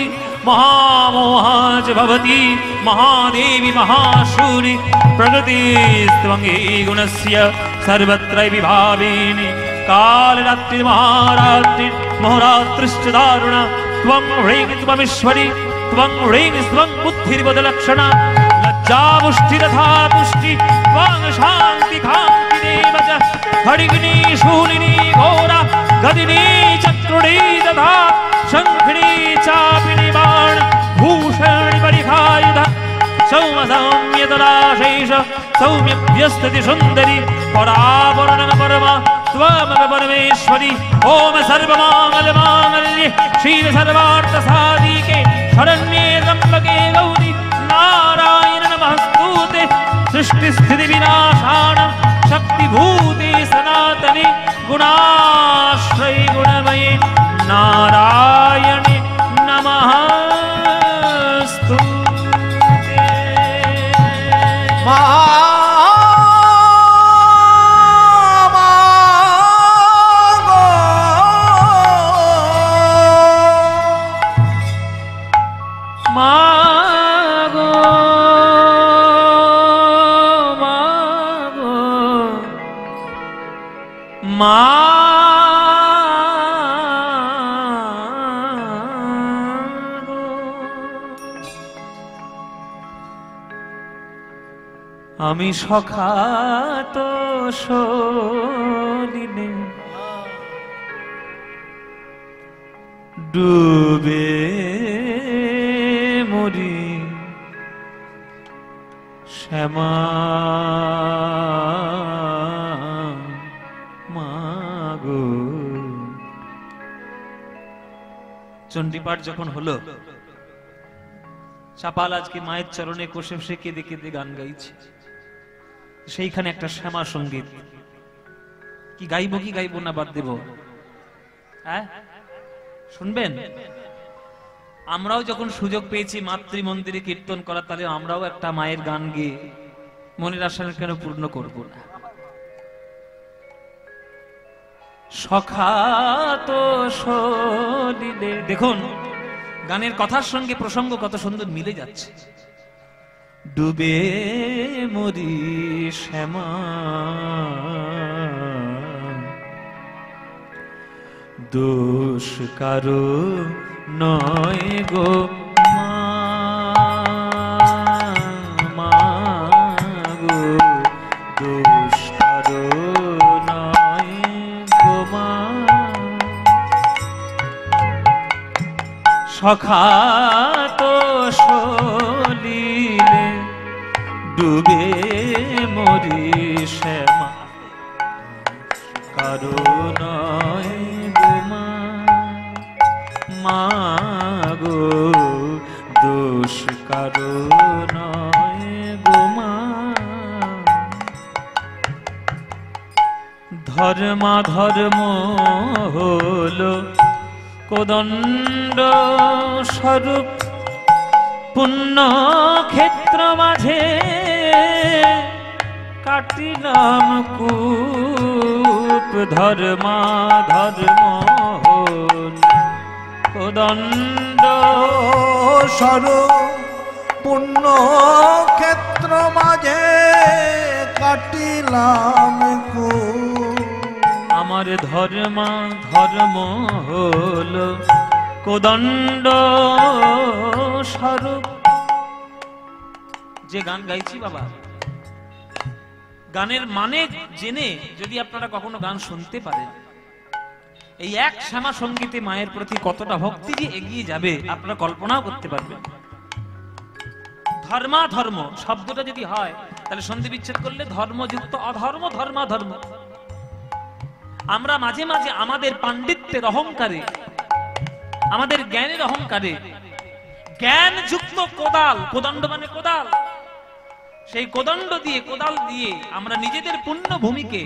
महामोहा च भवति महादेवी महाशूरि प्रकृतिस्त्वं हि गुणस्य सर्वत्र विभाविनी कालरात्रि महारात्रि मोहरात्रिश्च दारुणा त्वं ह्रीं त्वमीश्वरी त्वं ह्रीं त्वं बुद्धिर्बोधलक्षणा लज्जापुष्टिरथा पुष्टि त्वं शान्ति कान्तिरेव च खड्गिनी शूलिनी घोरा गदिनी चक्रुणी तथा शङ्खिनी चापिनी बाण भूषणी परिखायुध सौम्यतराशेष सौम्यभ्यस्तति सुन्दरी परावरणन परमा त्वमेव परमेश्वरी ओम सर्वमंगलमांगल्ये शिवे सर्वार्थसाधिके शरण्ये त्र्यंबके गौरी नारायण नमस्तुते सृष्टि स्थिति विनाशानं शक्तिभूते सनातने गुणाश्रये गुणमये नारायणे नमस्तुते। আমি সখাত সলিলে ডুবে মরি শ্যামা মাগো। চণ্ডীপাঠ যখন হলো, চাপাল আজকে মায়ের চরণে বসে বসে কেঁদে কেঁদে গান গাইছে। সেইখানে একটা শ্যামা সঙ্গীত কি গাইবো না বাদ দেব? হ্যাঁ, শুনবেন? আমরাও যখন সুযোগ পেয়েছি মাতৃ মন্দিরে কীর্তন করা, তাহলে আমরাও একটা মায়ের গান গেয়ে মনের আশা কেন পূর্ণ করব না? সখাত সলিলে, দেখুন গানের কথার সঙ্গে প্রসঙ্গ কত সুন্দর মিলে যাচ্ছে। ডুবে মরি শ্যামা দোষ কারো নয় গো মা গো, দোষ কারো নয় গো মা। সখাত সলিলে ডুবে মরি শ্যামা কারো নয় গো মা, মা গো দোষ কারো নয় গো মা। ধর্মা ধর্ম হলো কোদণ্ড স্বরূপ, পুণ্য ক্ষেত্র মাঝে কাটিলাম কূপ। ধর্মা ধর্ম হল কোদণ্ড স্বরূপ, পুণ্য ক্ষেত্র মাঝে কাটিলাম কূপ। আমার ধর্মা ধর্ম হল কোদণ্ড স্বরূপ। যে গান গাইছি বাবা, গানের মানে জেনে যদি আপনারা কখনো গান শুনতে পারেন, এই এক শ্যামা সঙ্গীতে মায়ের প্রতি কতটা ভক্তি যে এগিয়ে যাবে আপনারা কল্পনাও করতে পারবেন। ধর্মা ধর্ম শব্দটা যদি হয়, তাহলে সন্ধি বিচ্ছেদ করলে ধর্মযুক্ত অধর্ম, ধর্মা ধর্ম। আমরা মাঝে মাঝে আমাদের পাণ্ডিত্যের অহংকারে, আমাদের জ্ঞানের অহংকারে, জ্ঞান যুক্ত কোদাল, কোদণ্ড মানে কোদাল, সেই কোদণ্ড দিয়ে কোদাল দিয়ে আমরা নিজেদের পুণ্য ভূমিকে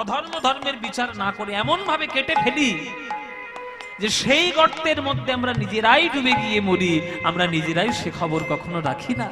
অধর্ম ধর্মের বিচার না করে এমন ভাবে কেটে ফেলি যে সেই গর্তের মধ্যে আমরা নিজেরাই ডুবে গিয়ে মরি। আমরা নিজেরাই সে খবর কখনো রাখি না।